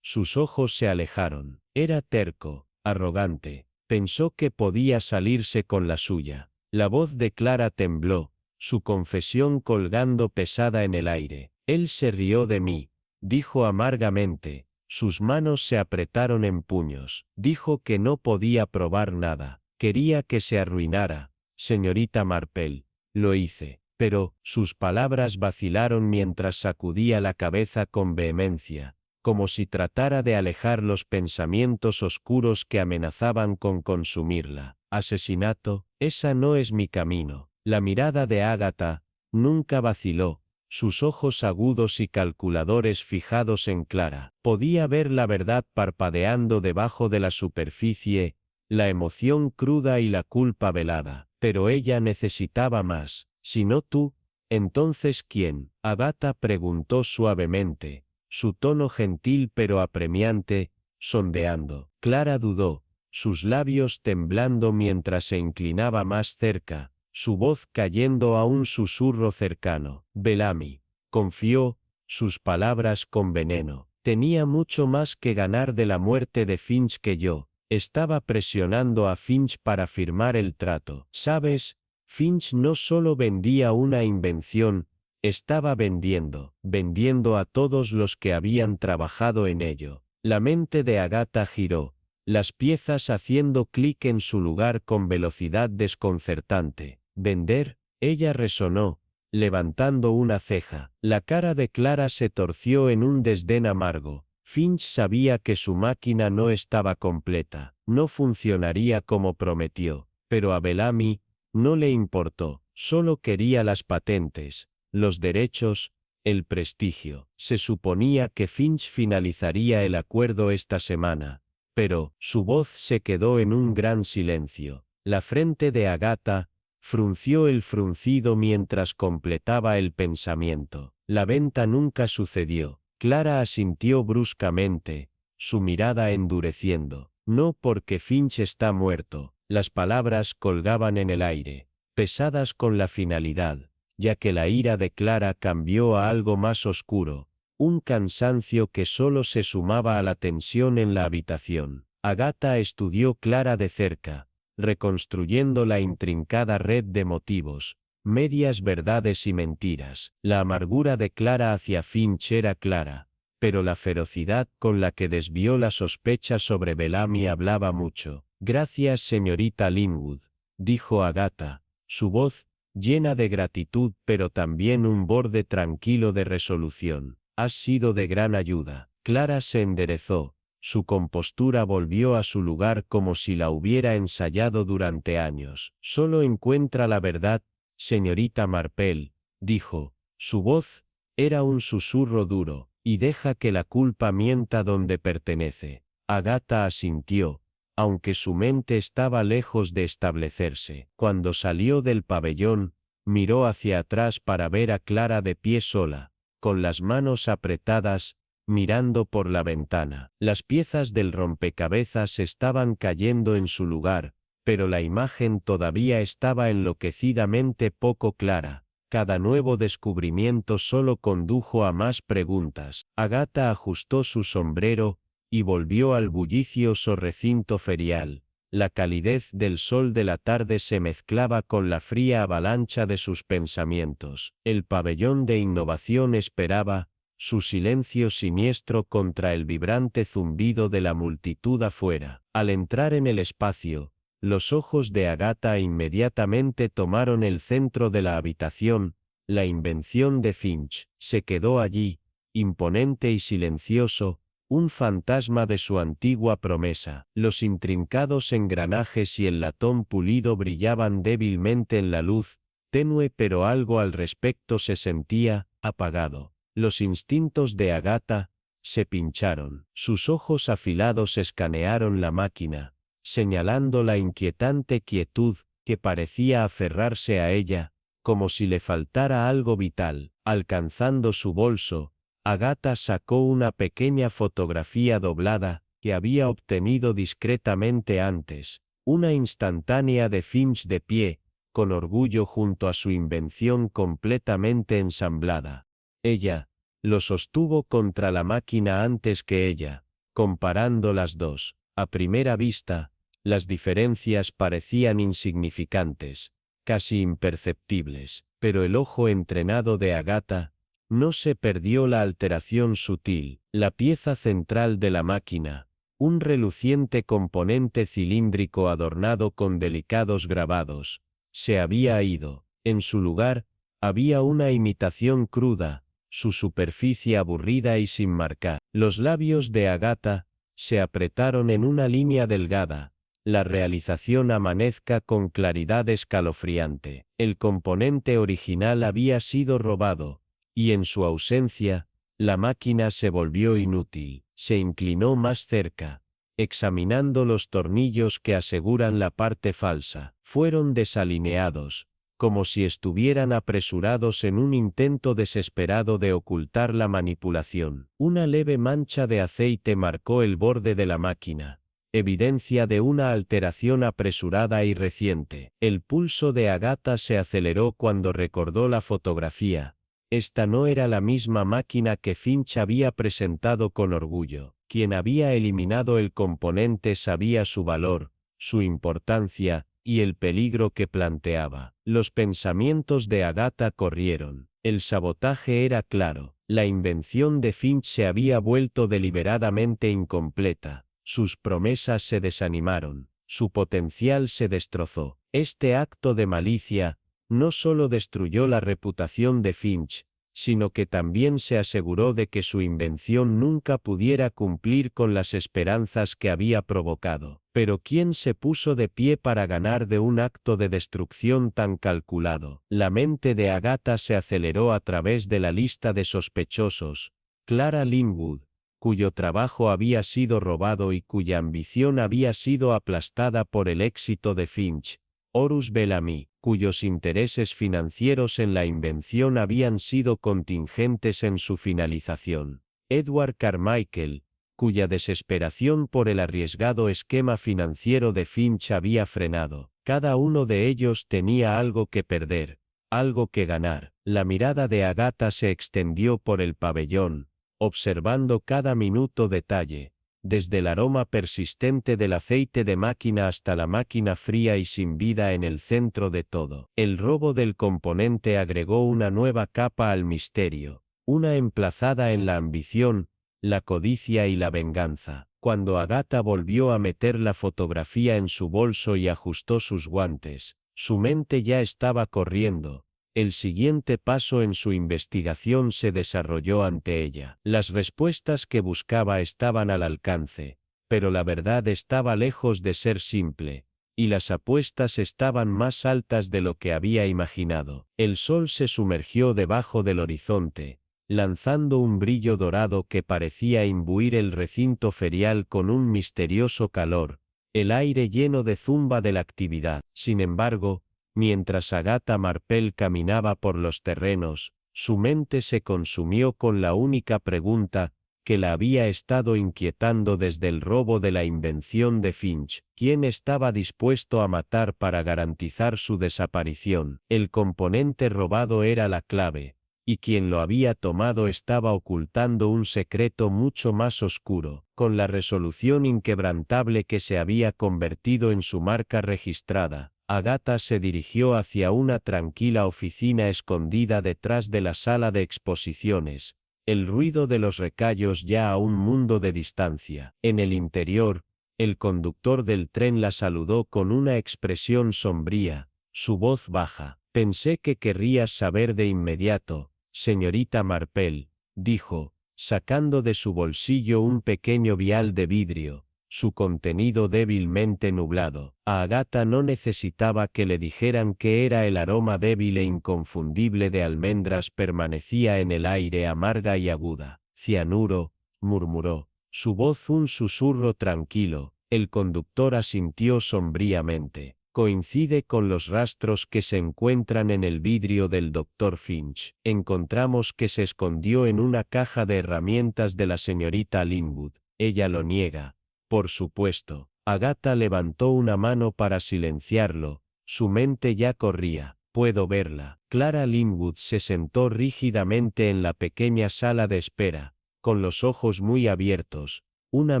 A: Sus ojos se alejaron. Era terco. arrogante. Pensó que podía salirse con la suya. La voz de Clara tembló, su confesión colgando pesada en el aire. Él se rió de mí, dijo amargamente. Sus manos se apretaron en puños. Dijo que no podía probar nada. Quería que se arruinara. Señorita Marple, lo hice. Pero, sus palabras vacilaron mientras sacudía la cabeza con vehemencia, como si tratara de alejar los pensamientos oscuros que amenazaban con consumirla. Asesinato, esa no es mi camino. La mirada de Ágata nunca vaciló, sus ojos agudos y calculadores fijados en Clara. Podía ver la verdad parpadeando debajo de la superficie, la emoción cruda y la culpa velada. Pero ella necesitaba más. Si no tú, entonces ¿quién? Ágata preguntó suavemente, su tono gentil pero apremiante, sondeando. Clara dudó, sus labios temblando mientras se inclinaba más cerca, su voz cayendo a un susurro cercano. Bellamy, confió, sus palabras con veneno. Tenía mucho más que ganar de la muerte de Finch que yo. Estaba presionando a Finch para firmar el trato. ¿Sabes? Finch no solo vendía una invención, estaba vendiendo a todos los que habían trabajado en ello. La mente de Ágata giró, las piezas haciendo clic en su lugar con velocidad desconcertante. ¿Vender? Ella resonó, levantando una ceja. La cara de Clara se torció en un desdén amargo. Finch sabía que su máquina no estaba completa, no funcionaría como prometió, pero a Bellamy no le importó, solo quería las patentes, los derechos, el prestigio. Se suponía que Finch finalizaría el acuerdo esta semana, pero su voz se quedó en un gran silencio. La frente de Ágata frunció el fruncido mientras completaba el pensamiento. La venta nunca sucedió. Clara asintió bruscamente, su mirada endureciendo. No porque Finch está muerto. Las palabras colgaban en el aire, pesadas con la finalidad, ya que la ira de Clara cambió a algo más oscuro, un cansancio que solo se sumaba a la tensión en la habitación. Ágata estudió Clara de cerca, reconstruyendo la intrincada red de motivos, medias verdades y mentiras. La amargura de Clara hacia Finch era clara, pero la ferocidad con la que desvió la sospecha sobre Bellamy hablaba mucho. Gracias, señorita Linwood, dijo Ágata, su voz llena de gratitud pero también un borde tranquilo de resolución. Has sido de gran ayuda. Clara se enderezó, su compostura volvió a su lugar como si la hubiera ensayado durante años. Solo encuentra la verdad, señorita Marple, dijo, su voz era un susurro duro, y deja que la culpa mienta donde pertenece. Ágata asintió, aunque su mente estaba lejos de establecerse. Cuando salió del pabellón, miró hacia atrás para ver a Clara de pie sola, con las manos apretadas, mirando por la ventana. Las piezas del rompecabezas estaban cayendo en su lugar, pero la imagen todavía estaba enloquecidamente poco clara. Cada nuevo descubrimiento solo condujo a más preguntas. Ágata ajustó su sombrero, y volvió al bullicioso recinto ferial. La calidez del sol de la tarde se mezclaba con la fría avalancha de sus pensamientos. El pabellón de innovación esperaba, su silencio siniestro contra el vibrante zumbido de la multitud afuera. Al entrar en el espacio, los ojos de Ágata inmediatamente tomaron el centro de la habitación, la invención de Finch. Se quedó allí, imponente y silencioso, un fantasma de su antigua promesa. Los intrincados engranajes y el latón pulido brillaban débilmente en la luz, tenue, pero algo al respecto se sentía apagado. Los instintos de Ágata se pincharon. Sus ojos afilados escanearon la máquina, señalando la inquietante quietud que parecía aferrarse a ella, como si le faltara algo vital. Alcanzando su bolso, Ágata sacó una pequeña fotografía doblada, que había obtenido discretamente antes, una instantánea de Finch de pie, con orgullo junto a su invención completamente ensamblada. Ella lo sostuvo contra la máquina antes que ella, comparando las dos. A primera vista, las diferencias parecían insignificantes, casi imperceptibles, pero el ojo entrenado de Agatha no se perdió la alteración sutil. La pieza central de la máquina, un reluciente componente cilíndrico adornado con delicados grabados, se había ido. En su lugar, había una imitación cruda, su superficie aburrida y sin marcar. Los labios de Agatha se apretaron en una línea delgada. La realización amanezca con claridad escalofriante. El componente original había sido robado, y en su ausencia, la máquina se volvió inútil. Se inclinó más cerca, examinando los tornillos que aseguran la parte falsa. Fueron desalineados, como si estuvieran apresurados en un intento desesperado de ocultar la manipulación. Una leve mancha de aceite marcó el borde de la máquina, evidencia de una alteración apresurada y reciente. El pulso de Agatha se aceleró cuando recordó la fotografía. Esta no era la misma máquina que Finch había presentado con orgullo. Quien había eliminado el componente sabía su valor, su importancia, y el peligro que planteaba. Los pensamientos de Agatha corrieron. El sabotaje era claro. La invención de Finch se había vuelto deliberadamente incompleta. Sus promesas se desanimaron. Su potencial se destrozó. Este acto de malicia no solo destruyó la reputación de Finch, sino que también se aseguró de que su invención nunca pudiera cumplir con las esperanzas que había provocado. Pero ¿quién se puso de pie para ganar de un acto de destrucción tan calculado? La mente de Agatha se aceleró a través de la lista de sospechosos. Clara Linwood, cuyo trabajo había sido robado y cuya ambición había sido aplastada por el éxito de Finch. Horus Bellamy, cuyos intereses financieros en la invención habían sido contingentes en su finalización. Edward Carmichael, cuya desesperación por el arriesgado esquema financiero de Finch había frenado. Cada uno de ellos tenía algo que perder, algo que ganar. La mirada de Agatha se extendió por el pabellón, observando cada minuto detalle, desde el aroma persistente del aceite de máquina hasta la máquina fría y sin vida en el centro de todo. El robo del componente agregó una nueva capa al misterio, una emplazada en la ambición, la codicia y la venganza. Cuando Agatha volvió a meter la fotografía en su bolso y ajustó sus guantes, su mente ya estaba corriendo. El siguiente paso en su investigación se desarrolló ante ella. Las respuestas que buscaba estaban al alcance, pero la verdad estaba lejos de ser simple, y las apuestas estaban más altas de lo que había imaginado. El sol se sumergió debajo del horizonte, lanzando un brillo dorado que parecía imbuir el recinto ferial con un misterioso calor, el aire lleno de zumba de la actividad. Sin embargo, mientras Agatha Marpel caminaba por los terrenos, su mente se consumió con la única pregunta que la había estado inquietando desde el robo de la invención de Finch. ¿Quién estaba dispuesto a matar para garantizar su desaparición? El componente robado era la clave, y quien lo había tomado estaba ocultando un secreto mucho más oscuro. Con la resolución inquebrantable que se había convertido en su marca registrada, Agatha se dirigió hacia una tranquila oficina escondida detrás de la sala de exposiciones, el ruido de los recallos ya a un mundo de distancia. En el interior, el conductor del tren la saludó con una expresión sombría, su voz baja. Pensé que querrías saber de inmediato, señorita Marpel, dijo, sacando de su bolsillo un pequeño vial de vidrio, su contenido débilmente nublado. A Agatha no necesitaba que le dijeran que era el aroma débil e inconfundible de almendras permanecía en el aire amarga y aguda. Cianuro, murmuró, su voz un susurro tranquilo. El conductor asintió sombríamente. Coincide con los rastros que se encuentran en el vidrio del Dr. Finch. Encontramos que se escondió en una caja de herramientas de la señorita Linwood. Ella lo niega. Por supuesto. Agatha levantó una mano para silenciarlo. Su mente ya corría. Puedo verla. Clara Linwood se sentó rígidamente en la pequeña sala de espera, con los ojos muy abiertos, una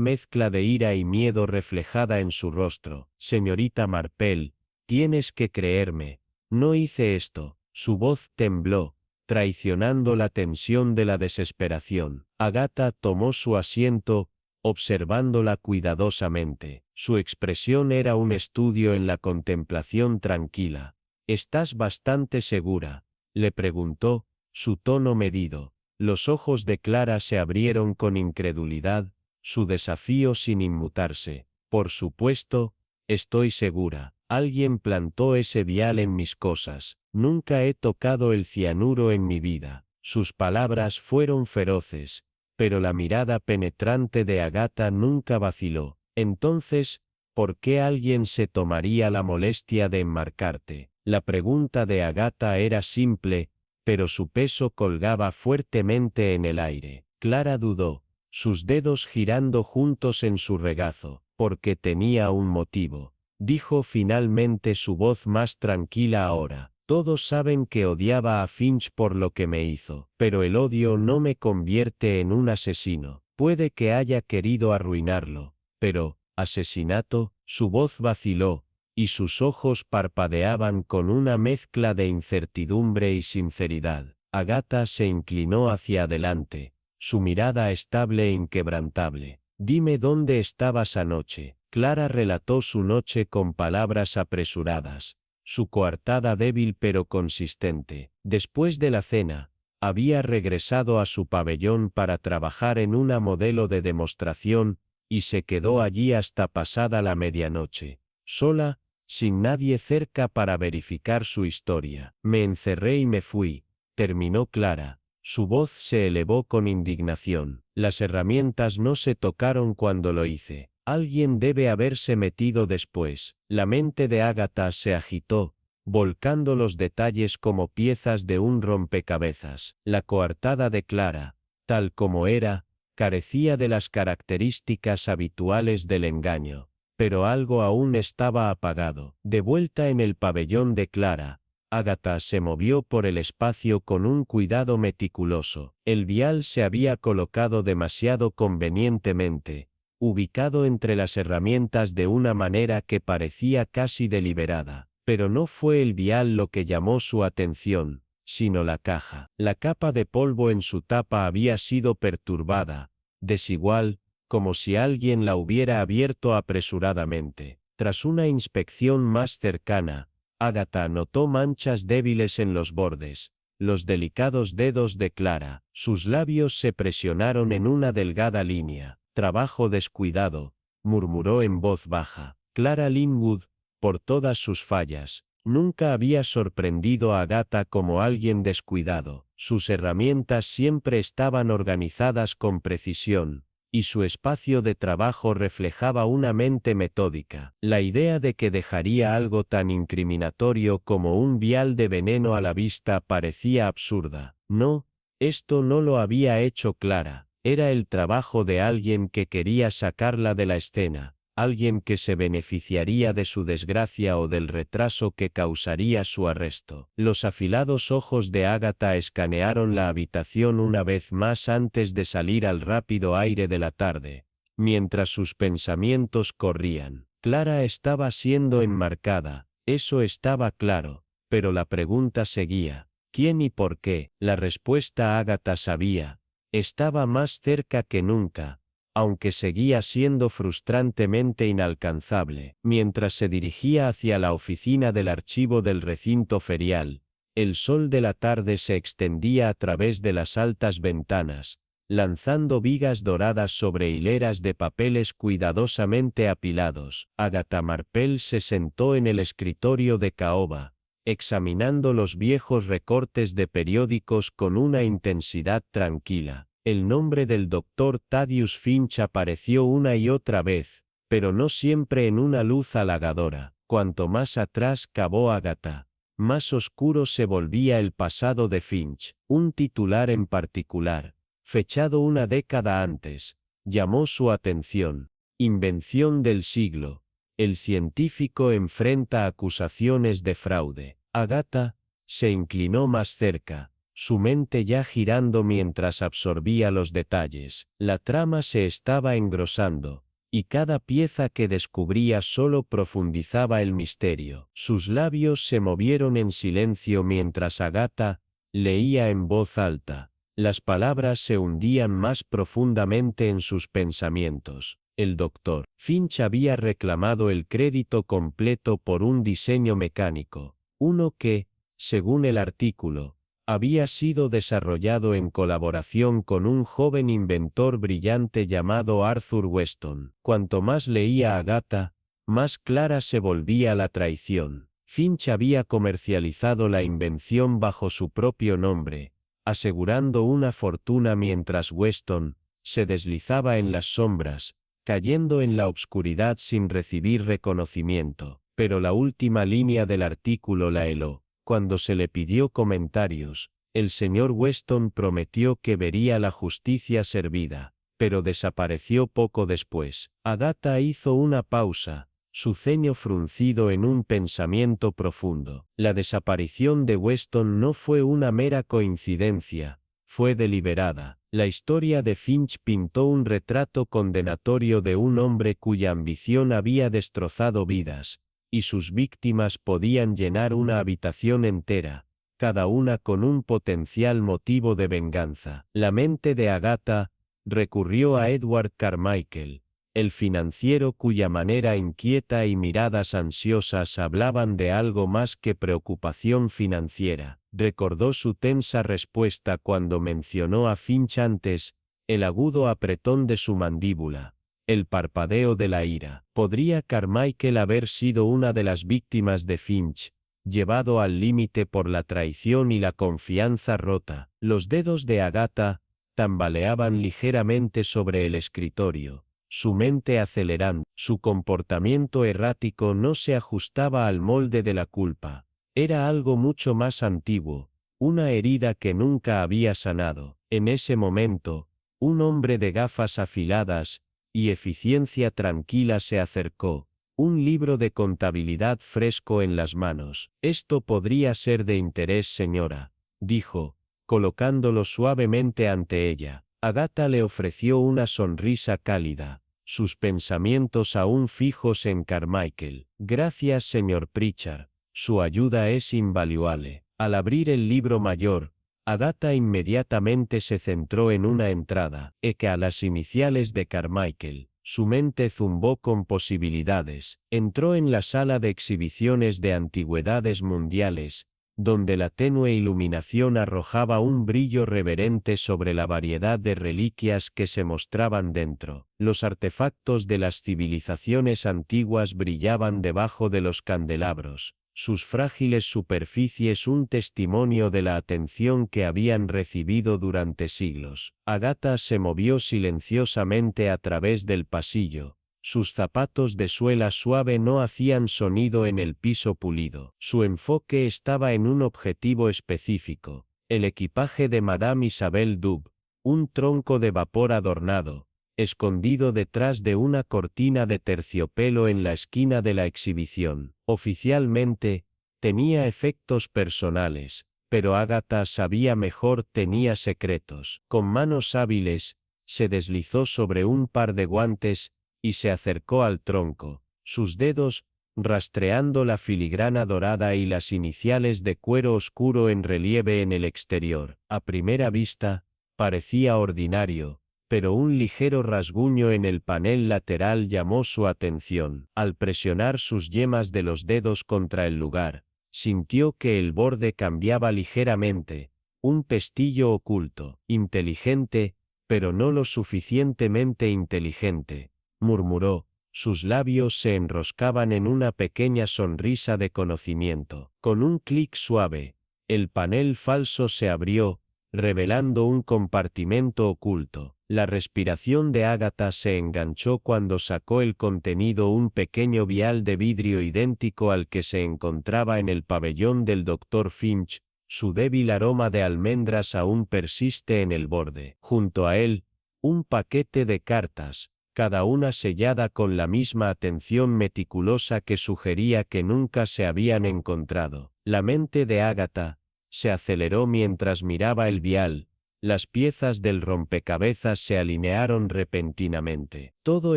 A: mezcla de ira y miedo reflejada en su rostro. Señorita Marple, tienes que creerme. No hice esto. Su voz tembló, traicionando la tensión de la desesperación. Agatha tomó su asiento, observándola cuidadosamente. Su expresión era un estudio en la contemplación tranquila. ¿Estás bastante segura?, le preguntó, su tono medido. Los ojos de Clara se abrieron con incredulidad, su desafío sin inmutarse. Por supuesto, estoy segura. Alguien plantó ese vial en mis cosas. Nunca he tocado el cianuro en mi vida. Sus palabras fueron feroces, pero la mirada penetrante de Agatha nunca vaciló. Entonces, ¿por qué alguien se tomaría la molestia de enmarcarte? La pregunta de Agatha era simple, pero su peso colgaba fuertemente en el aire. Clara dudó, sus dedos girando juntos en su regazo. Porque tenía un motivo. Dijo finalmente, su voz más tranquila ahora. Todos saben que odiaba a Finch por lo que me hizo, pero el odio no me convierte en un asesino. Puede que haya querido arruinarlo, pero, ¿asesinato? Su voz vaciló, y sus ojos parpadeaban con una mezcla de incertidumbre y sinceridad. Agatha se inclinó hacia adelante, su mirada estable e inquebrantable. Dime dónde estabas anoche. Clara relató su noche con palabras apresuradas, su coartada débil pero consistente. Después de la cena, había regresado a su pabellón para trabajar en una modelo de demostración, y se quedó allí hasta pasada la medianoche, sola, sin nadie cerca para verificar su historia. Me encerré y me fui, terminó Clara. Su voz se elevó con indignación. Las herramientas no se tocaron cuando lo hice. Alguien debe haberse metido después. La mente de Agatha se agitó, volcando los detalles como piezas de un rompecabezas. La coartada de Clara, tal como era, carecía de las características habituales del engaño, pero algo aún estaba apagado. De vuelta en el pabellón de Clara, Agatha se movió por el espacio con un cuidado meticuloso. El vial se había colocado demasiado convenientemente, ubicado entre las herramientas de una manera que parecía casi deliberada. Pero no fue el vial lo que llamó su atención, sino la caja. La capa de polvo en su tapa había sido perturbada, desigual, como si alguien la hubiera abierto apresuradamente. Tras una inspección más cercana, Agatha notó manchas débiles en los bordes, los delicados dedos de Clara. Sus labios se presionaron en una delgada línea. Trabajo descuidado, murmuró en voz baja. Clara Linwood, por todas sus fallas, nunca había sorprendido a Agatha como alguien descuidado. Sus herramientas siempre estaban organizadas con precisión, y su espacio de trabajo reflejaba una mente metódica. La idea de que dejaría algo tan incriminatorio como un vial de veneno a la vista parecía absurda. No, esto no lo había hecho Clara. Era el trabajo de alguien que quería sacarla de la escena, alguien que se beneficiaría de su desgracia o del retraso que causaría su arresto. Los afilados ojos de Agatha escanearon la habitación una vez más antes de salir al rápido aire de la tarde, mientras sus pensamientos corrían. Clara estaba siendo enmarcada, eso estaba claro, pero la pregunta seguía. ¿Quién y por qué? La respuesta Agatha sabía. Estaba más cerca que nunca, aunque seguía siendo frustrantemente inalcanzable. Mientras se dirigía hacia la oficina del archivo del recinto ferial, el sol de la tarde se extendía a través de las altas ventanas, lanzando vigas doradas sobre hileras de papeles cuidadosamente apilados. Agatha Marple se sentó en el escritorio de caoba, examinando los viejos recortes de periódicos con una intensidad tranquila. El nombre del doctor Thaddeus Finch apareció una y otra vez, pero no siempre en una luz halagadora. Cuanto más atrás cavó Agatha, más oscuro se volvía el pasado de Finch. Un titular en particular, fechado una década antes, llamó su atención. Invención del siglo. El científico enfrenta acusaciones de fraude. Agatha se inclinó más cerca, su mente ya girando mientras absorbía los detalles. La trama se estaba engrosando, y cada pieza que descubría solo profundizaba el misterio. Sus labios se movieron en silencio mientras Agatha leía en voz alta. Las palabras se hundían más profundamente en sus pensamientos. El doctor Finch había reclamado el crédito completo por un diseño mecánico, uno que, según el artículo, había sido desarrollado en colaboración con un joven inventor brillante llamado Arthur Weston. Cuanto más leía Agatha, más clara se volvía la traición. Finch había comercializado la invención bajo su propio nombre, asegurando una fortuna mientras Weston se deslizaba en las sombras, cayendo en la obscuridad sin recibir reconocimiento. Pero la última línea del artículo la heló. Cuando se le pidió comentarios, el señor Weston prometió que vería la justicia servida, pero desapareció poco después. Agatha hizo una pausa, su ceño fruncido en un pensamiento profundo. La desaparición de Weston no fue una mera coincidencia, fue deliberada. La historia de Finch pintó un retrato condenatorio de un hombre cuya ambición había destrozado vidas, y sus víctimas podían llenar una habitación entera, cada una con un potencial motivo de venganza. La mente de Agatha recurrió a Edward Carmichael, el financiero cuya manera inquieta y miradas ansiosas hablaban de algo más que preocupación financiera. Recordó su tensa respuesta cuando mencionó a Finch antes, el agudo apretón de su mandíbula, el parpadeo de la ira. ¿Podría Carmichael haber sido una de las víctimas de Finch, llevado al límite por la traición y la confianza rota? Los dedos de Agatha tambaleaban ligeramente sobre el escritorio, su mente acelerando. Su comportamiento errático no se ajustaba al molde de la culpa. Era algo mucho más antiguo, una herida que nunca había sanado. En ese momento, un hombre de gafas afiladas y eficiencia tranquila se acercó, un libro de contabilidad fresco en las manos. Esto podría ser de interés, señora, dijo, colocándolo suavemente ante ella. Agatha le ofreció una sonrisa cálida, sus pensamientos aún fijos en Carmichael. Gracias, señor Pritchard. Su ayuda es invaluable. Al abrir el libro mayor, Agatha inmediatamente se centró en una entrada, que a las iniciales de Carmichael. Su mente zumbó con posibilidades. Entró en la sala de exhibiciones de antigüedades mundiales, donde la tenue iluminación arrojaba un brillo reverente sobre la variedad de reliquias que se mostraban dentro. Los artefactos de las civilizaciones antiguas brillaban debajo de los candelabros, sus frágiles superficies un testimonio de la atención que habían recibido durante siglos. Agatha se movió silenciosamente a través del pasillo. Sus zapatos de suela suave no hacían sonido en el piso pulido. Su enfoque estaba en un objetivo específico, el equipaje de Madame Isabel Dub, un tronco de vapor adornado, escondido detrás de una cortina de terciopelo en la esquina de la exhibición. Oficialmente, tenía efectos personales, pero Agatha sabía mejor, tenía secretos. Con manos hábiles, se deslizó sobre un par de guantes, y se acercó al tronco, sus dedos, rastreando la filigrana dorada y las iniciales de cuero oscuro en relieve en el exterior. A primera vista, parecía ordinario, pero un ligero rasguño en el panel lateral llamó su atención. Al presionar sus yemas de los dedos contra el lugar, sintió que el borde cambiaba ligeramente, un pestillo oculto, inteligente, pero no lo suficientemente inteligente, murmuró, sus labios se enroscaban en una pequeña sonrisa de conocimiento. Con un clic suave, el panel falso se abrió, revelando un compartimento oculto. La respiración de Agatha se enganchó cuando sacó el contenido, un pequeño vial de vidrio idéntico al que se encontraba en el pabellón del Dr. Finch. Su débil aroma de almendras aún persiste en el borde. Junto a él, un paquete de cartas, cada una sellada con la misma atención meticulosa que sugería que nunca se habían encontrado. La mente de Agatha se aceleró mientras miraba el vial. Las piezas del rompecabezas se alinearon repentinamente. Todo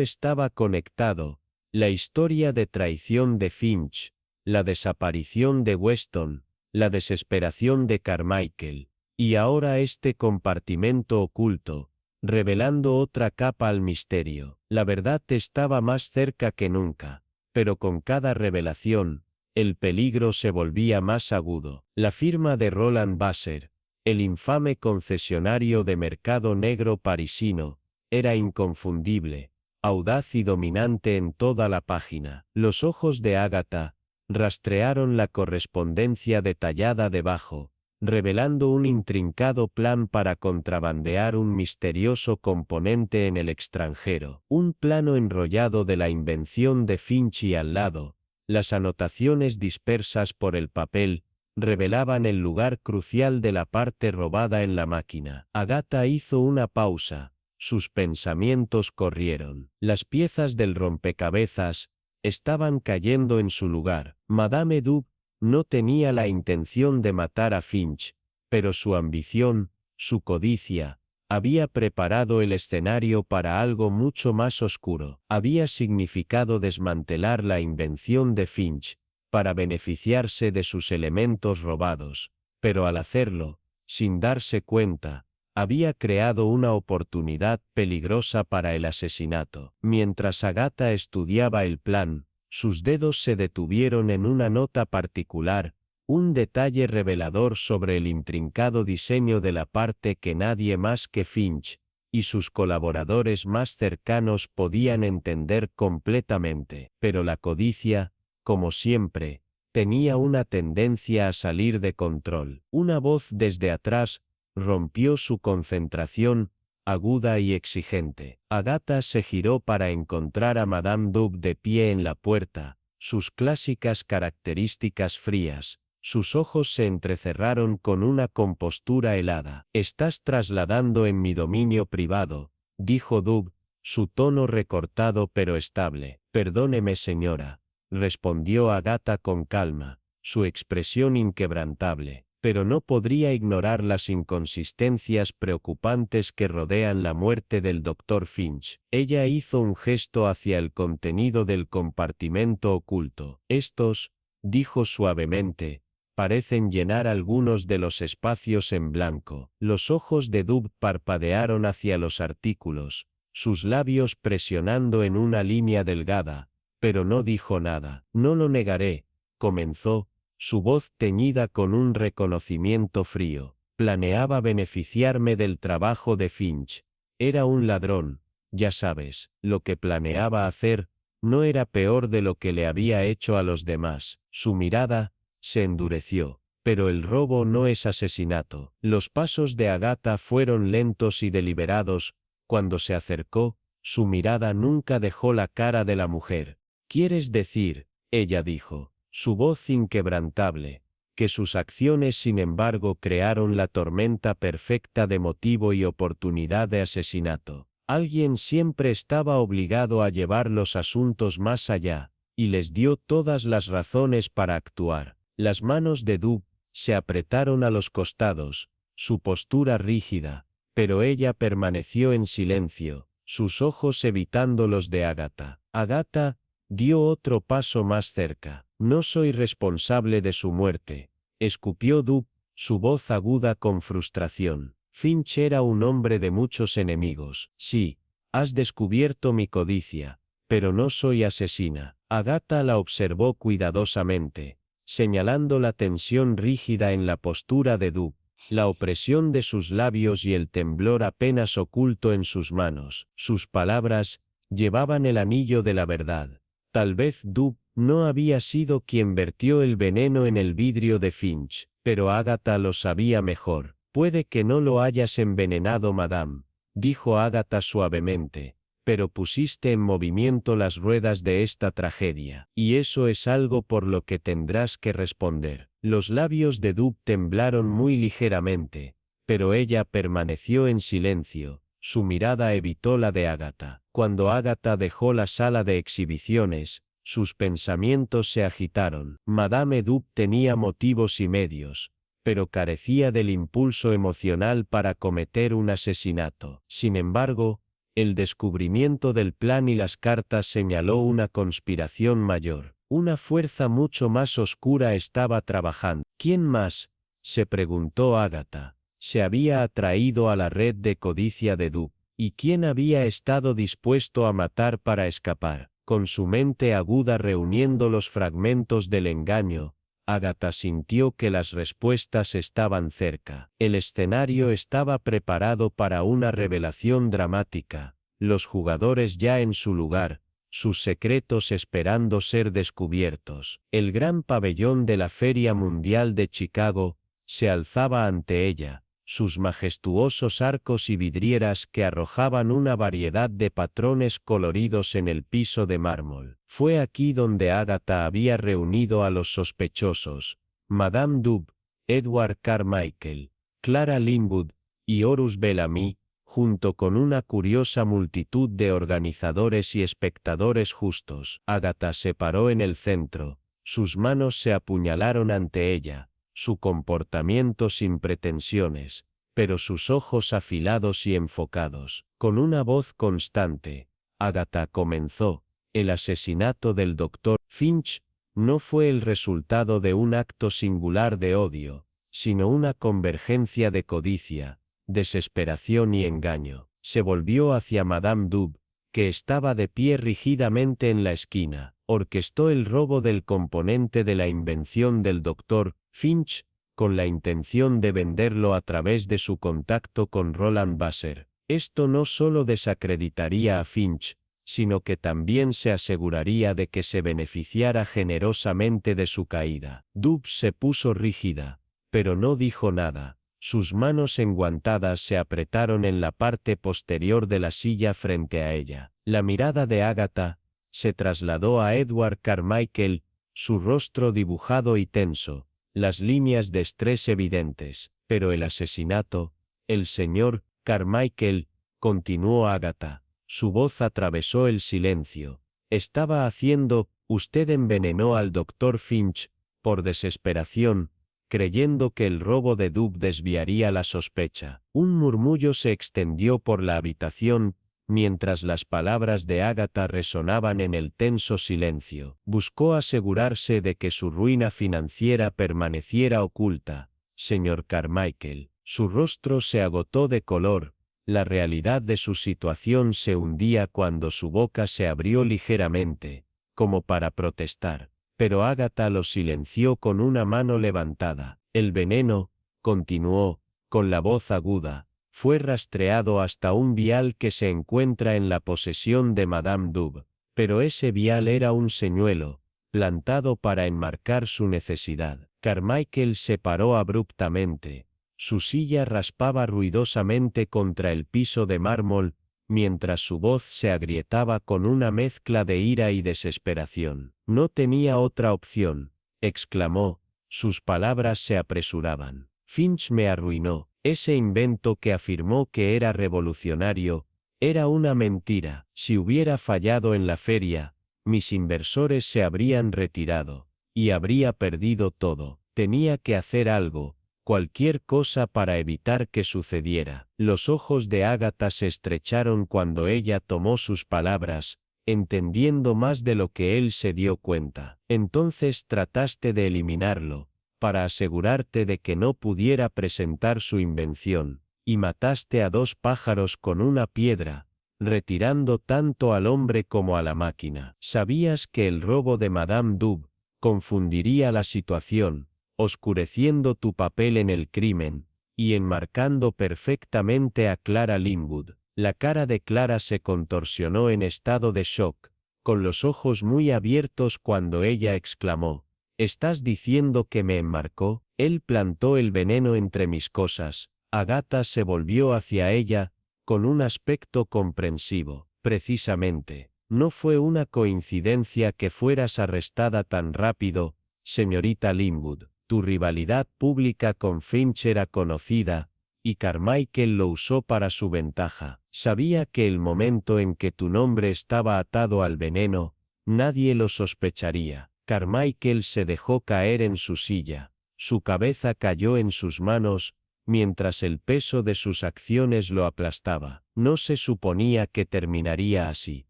A: estaba conectado. La historia de traición de Finch, la desaparición de Weston, la desesperación de Carmichael, y ahora este compartimento oculto, revelando otra capa al misterio. La verdad estaba más cerca que nunca, pero con cada revelación, el peligro se volvía más agudo. La firma de Roland Basser, el infame concesionario de mercado negro parisino, era inconfundible, audaz y dominante en toda la página. Los ojos de Agatha rastrearon la correspondencia detallada debajo, revelando un intrincado plan para contrabandear un misterioso componente en el extranjero. Un plano enrollado de la invención de Finch y al lado, las anotaciones dispersas por el papel, revelaban el lugar crucial de la parte robada en la máquina. Agatha hizo una pausa. Sus pensamientos corrieron. Las piezas del rompecabezas estaban cayendo en su lugar. Madame Dub no tenía la intención de matar a Finch, pero su ambición, su codicia, había preparado el escenario para algo mucho más oscuro. Había significado desmantelar la invención de Finch, para beneficiarse de sus elementos robados, pero al hacerlo, sin darse cuenta, había creado una oportunidad peligrosa para el asesinato. Mientras Agatha estudiaba el plan, sus dedos se detuvieron en una nota particular, un detalle revelador sobre el intrincado diseño de la parte que nadie más que Finch y sus colaboradores más cercanos podían entender completamente. Pero la codicia, como siempre, tenía una tendencia a salir de control. Una voz desde atrás rompió su concentración, aguda y exigente. Agatha se giró para encontrar a Madame Dub de pie en la puerta, sus clásicas características frías. Sus ojos se entrecerraron con una compostura helada. «Estás trasladando en mi dominio privado», dijo Dub, su tono recortado pero estable. «Perdóneme, señora», respondió Agatha con calma, su expresión inquebrantable, pero no podría ignorar las inconsistencias preocupantes que rodean la muerte del Dr. Finch. Ella hizo un gesto hacia el contenido del compartimento oculto. «Estos», dijo suavemente, «parecen llenar algunos de los espacios en blanco». Los ojos de Dub parpadearon hacia los artículos, sus labios presionando en una línea delgada, pero no dijo nada. «No lo negaré», comenzó, su voz teñida con un reconocimiento frío. «Planeaba beneficiarme del trabajo de Finch. Era un ladrón, ya sabes. Lo que planeaba hacer no era peor de lo que le había hecho a los demás». Su mirada se endureció. «Pero el robo no es asesinato». Los pasos de Agatha fueron lentos y deliberados. Cuando se acercó, su mirada nunca dejó la cara de la mujer. «¿Quieres decir», ella dijo, su voz inquebrantable, «que sus acciones sin embargo crearon la tormenta perfecta de motivo y oportunidad de asesinato? Alguien siempre estaba obligado a llevar los asuntos más allá, y les dio todas las razones para actuar». Las manos de Dub se apretaron a los costados, su postura rígida, pero ella permaneció en silencio, sus ojos evitando los de Agatha. Agatha dio otro paso más cerca. «No soy responsable de su muerte», escupió Dub, su voz aguda con frustración. «Finch era un hombre de muchos enemigos. Sí, has descubierto mi codicia, pero no soy asesina». Agatha la observó cuidadosamente, señalando la tensión rígida en la postura de Dub, la opresión de sus labios y el temblor apenas oculto en sus manos. Sus palabras llevaban el anillo de la verdad. Tal vez Dub no había sido quien vertió el veneno en el vidrio de Finch, pero Agatha lo sabía mejor. «Puede que no lo hayas envenenado, madame», dijo Agatha suavemente, «pero pusiste en movimiento las ruedas de esta tragedia, y eso es algo por lo que tendrás que responder». Los labios de Dub temblaron muy ligeramente, pero ella permaneció en silencio, su mirada evitó la de Agatha. Cuando Agatha dejó la sala de exhibiciones, sus pensamientos se agitaron. Madame Dub tenía motivos y medios, pero carecía del impulso emocional para cometer un asesinato. Sin embargo, el descubrimiento del plan y las cartas señaló una conspiración mayor. Una fuerza mucho más oscura estaba trabajando. ¿Quién más?, se preguntó Agatha. Se había atraído a la red de codicia de Dub. ¿Y quién había estado dispuesto a matar para escapar? Con su mente aguda reuniendo los fragmentos del engaño, Agatha sintió que las respuestas estaban cerca. El escenario estaba preparado para una revelación dramática, los jugadores ya en su lugar, sus secretos esperando ser descubiertos. El gran pabellón de la Feria Mundial de Chicago se alzaba ante ella, sus majestuosos arcos y vidrieras que arrojaban una variedad de patrones coloridos en el piso de mármol. Fue aquí donde Agatha había reunido a los sospechosos, Madame Dub, Edward Carmichael, Clara Linwood y Horus Bellamy, junto con una curiosa multitud de organizadores y espectadores justos. Agatha se paró en el centro, sus manos se apuñalaron ante ella, su comportamiento sin pretensiones, pero sus ojos afilados y enfocados. Con una voz constante, Agatha comenzó: el asesinato del Dr. Finch no fue el resultado de un acto singular de odio, sino una convergencia de codicia, desesperación y engaño. Se volvió hacia Madame Dub, que estaba de pie rígidamente en la esquina. Orquestó el robo del componente de la invención del Dr. Finch, con la intención de venderlo a través de su contacto con Roland Basser. Esto no solo desacreditaría a Finch, sino que también se aseguraría de que se beneficiara generosamente de su caída. Dub se puso rígida, pero no dijo nada. Sus manos enguantadas se apretaron en la parte posterior de la silla frente a ella. La mirada de Agatha se trasladó a Edward Carmichael, su rostro dibujado y tenso, las líneas de estrés evidentes. Pero el asesinato, el señor Carmichael, continuó Agatha. Su voz atravesó el silencio. Estaba haciendo, usted envenenó al Dr. Finch, por desesperación, creyendo que el robo de Dub desviaría la sospecha. Un murmullo se extendió por la habitación, mientras las palabras de Agatha resonaban en el tenso silencio. Buscó asegurarse de que su ruina financiera permaneciera oculta. Señor Carmichael, su rostro se agotó de color, la realidad de su situación se hundía cuando su boca se abrió ligeramente, como para protestar. Pero Agatha lo silenció con una mano levantada. El veneno, continuó, con la voz aguda, fue rastreado hasta un vial que se encuentra en la posesión de Madame Dub, pero ese vial era un señuelo, plantado para enmarcar su necesidad. Carmichael se paró abruptamente. Su silla raspaba ruidosamente contra el piso de mármol, mientras su voz se agrietaba con una mezcla de ira y desesperación. No tenía otra opción, exclamó, sus palabras se apresuraban. Finch me arruinó. Ese invento que afirmó que era revolucionario, era una mentira. Si hubiera fallado en la feria, mis inversores se habrían retirado, y habría perdido todo. Tenía que hacer algo, cualquier cosa para evitar que sucediera. Los ojos de Agatha se estrecharon cuando ella tomó sus palabras, entendiendo más de lo que él se dio cuenta. Entonces trataste de eliminarlo, para asegurarte de que no pudiera presentar su invención, y mataste a dos pájaros con una piedra, retirando tanto al hombre como a la máquina. Sabías que el robo de Madame Dub confundiría la situación, oscureciendo tu papel en el crimen, y enmarcando perfectamente a Clara Linwood. La cara de Clara se contorsionó en estado de shock, con los ojos muy abiertos cuando ella exclamó: ¿estás diciendo que me enmarcó? Él plantó el veneno entre mis cosas. Agatha se volvió hacia ella, con un aspecto comprensivo. Precisamente, no fue una coincidencia que fueras arrestada tan rápido, señorita Linwood. Tu rivalidad pública con Finch era conocida, y Carmichael lo usó para su ventaja. Sabía que el momento en que tu nombre estaba atado al veneno, nadie lo sospecharía. Carmichael se dejó caer en su silla. Su cabeza cayó en sus manos, mientras el peso de sus acciones lo aplastaba. No se suponía que terminaría así,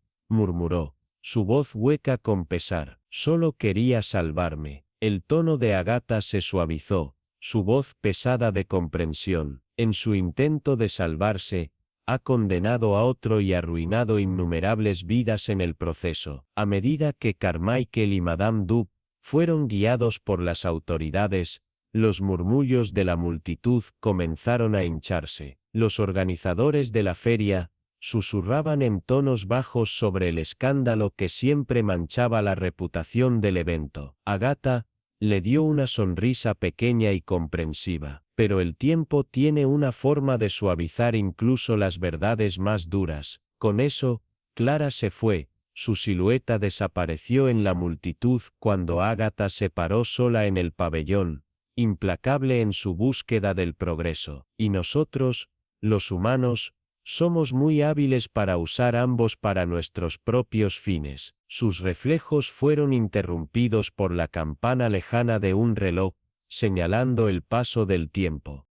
A: murmuró, su voz hueca con pesar. Solo quería salvarme. El tono de Agatha se suavizó, su voz pesada de comprensión. En su intento de salvarse, ha condenado a otro y arruinado innumerables vidas en el proceso. A medida que Carmichael y Madame Dub fueron guiados por las autoridades, los murmullos de la multitud comenzaron a hincharse. Los organizadores de la feria susurraban en tonos bajos sobre el escándalo que siempre manchaba la reputación del evento. Agatha le dio una sonrisa pequeña y comprensiva. Pero el tiempo tiene una forma de suavizar incluso las verdades más duras. Con eso, Clara se fue. Su silueta desapareció en la multitud cuando Agatha se paró sola en el pabellón, implacable en su búsqueda del progreso. Y nosotros, los humanos, somos muy hábiles para usar ambos para nuestros propios fines. Sus reflejos fueron interrumpidos por la campana lejana de un reloj, señalando el paso del tiempo.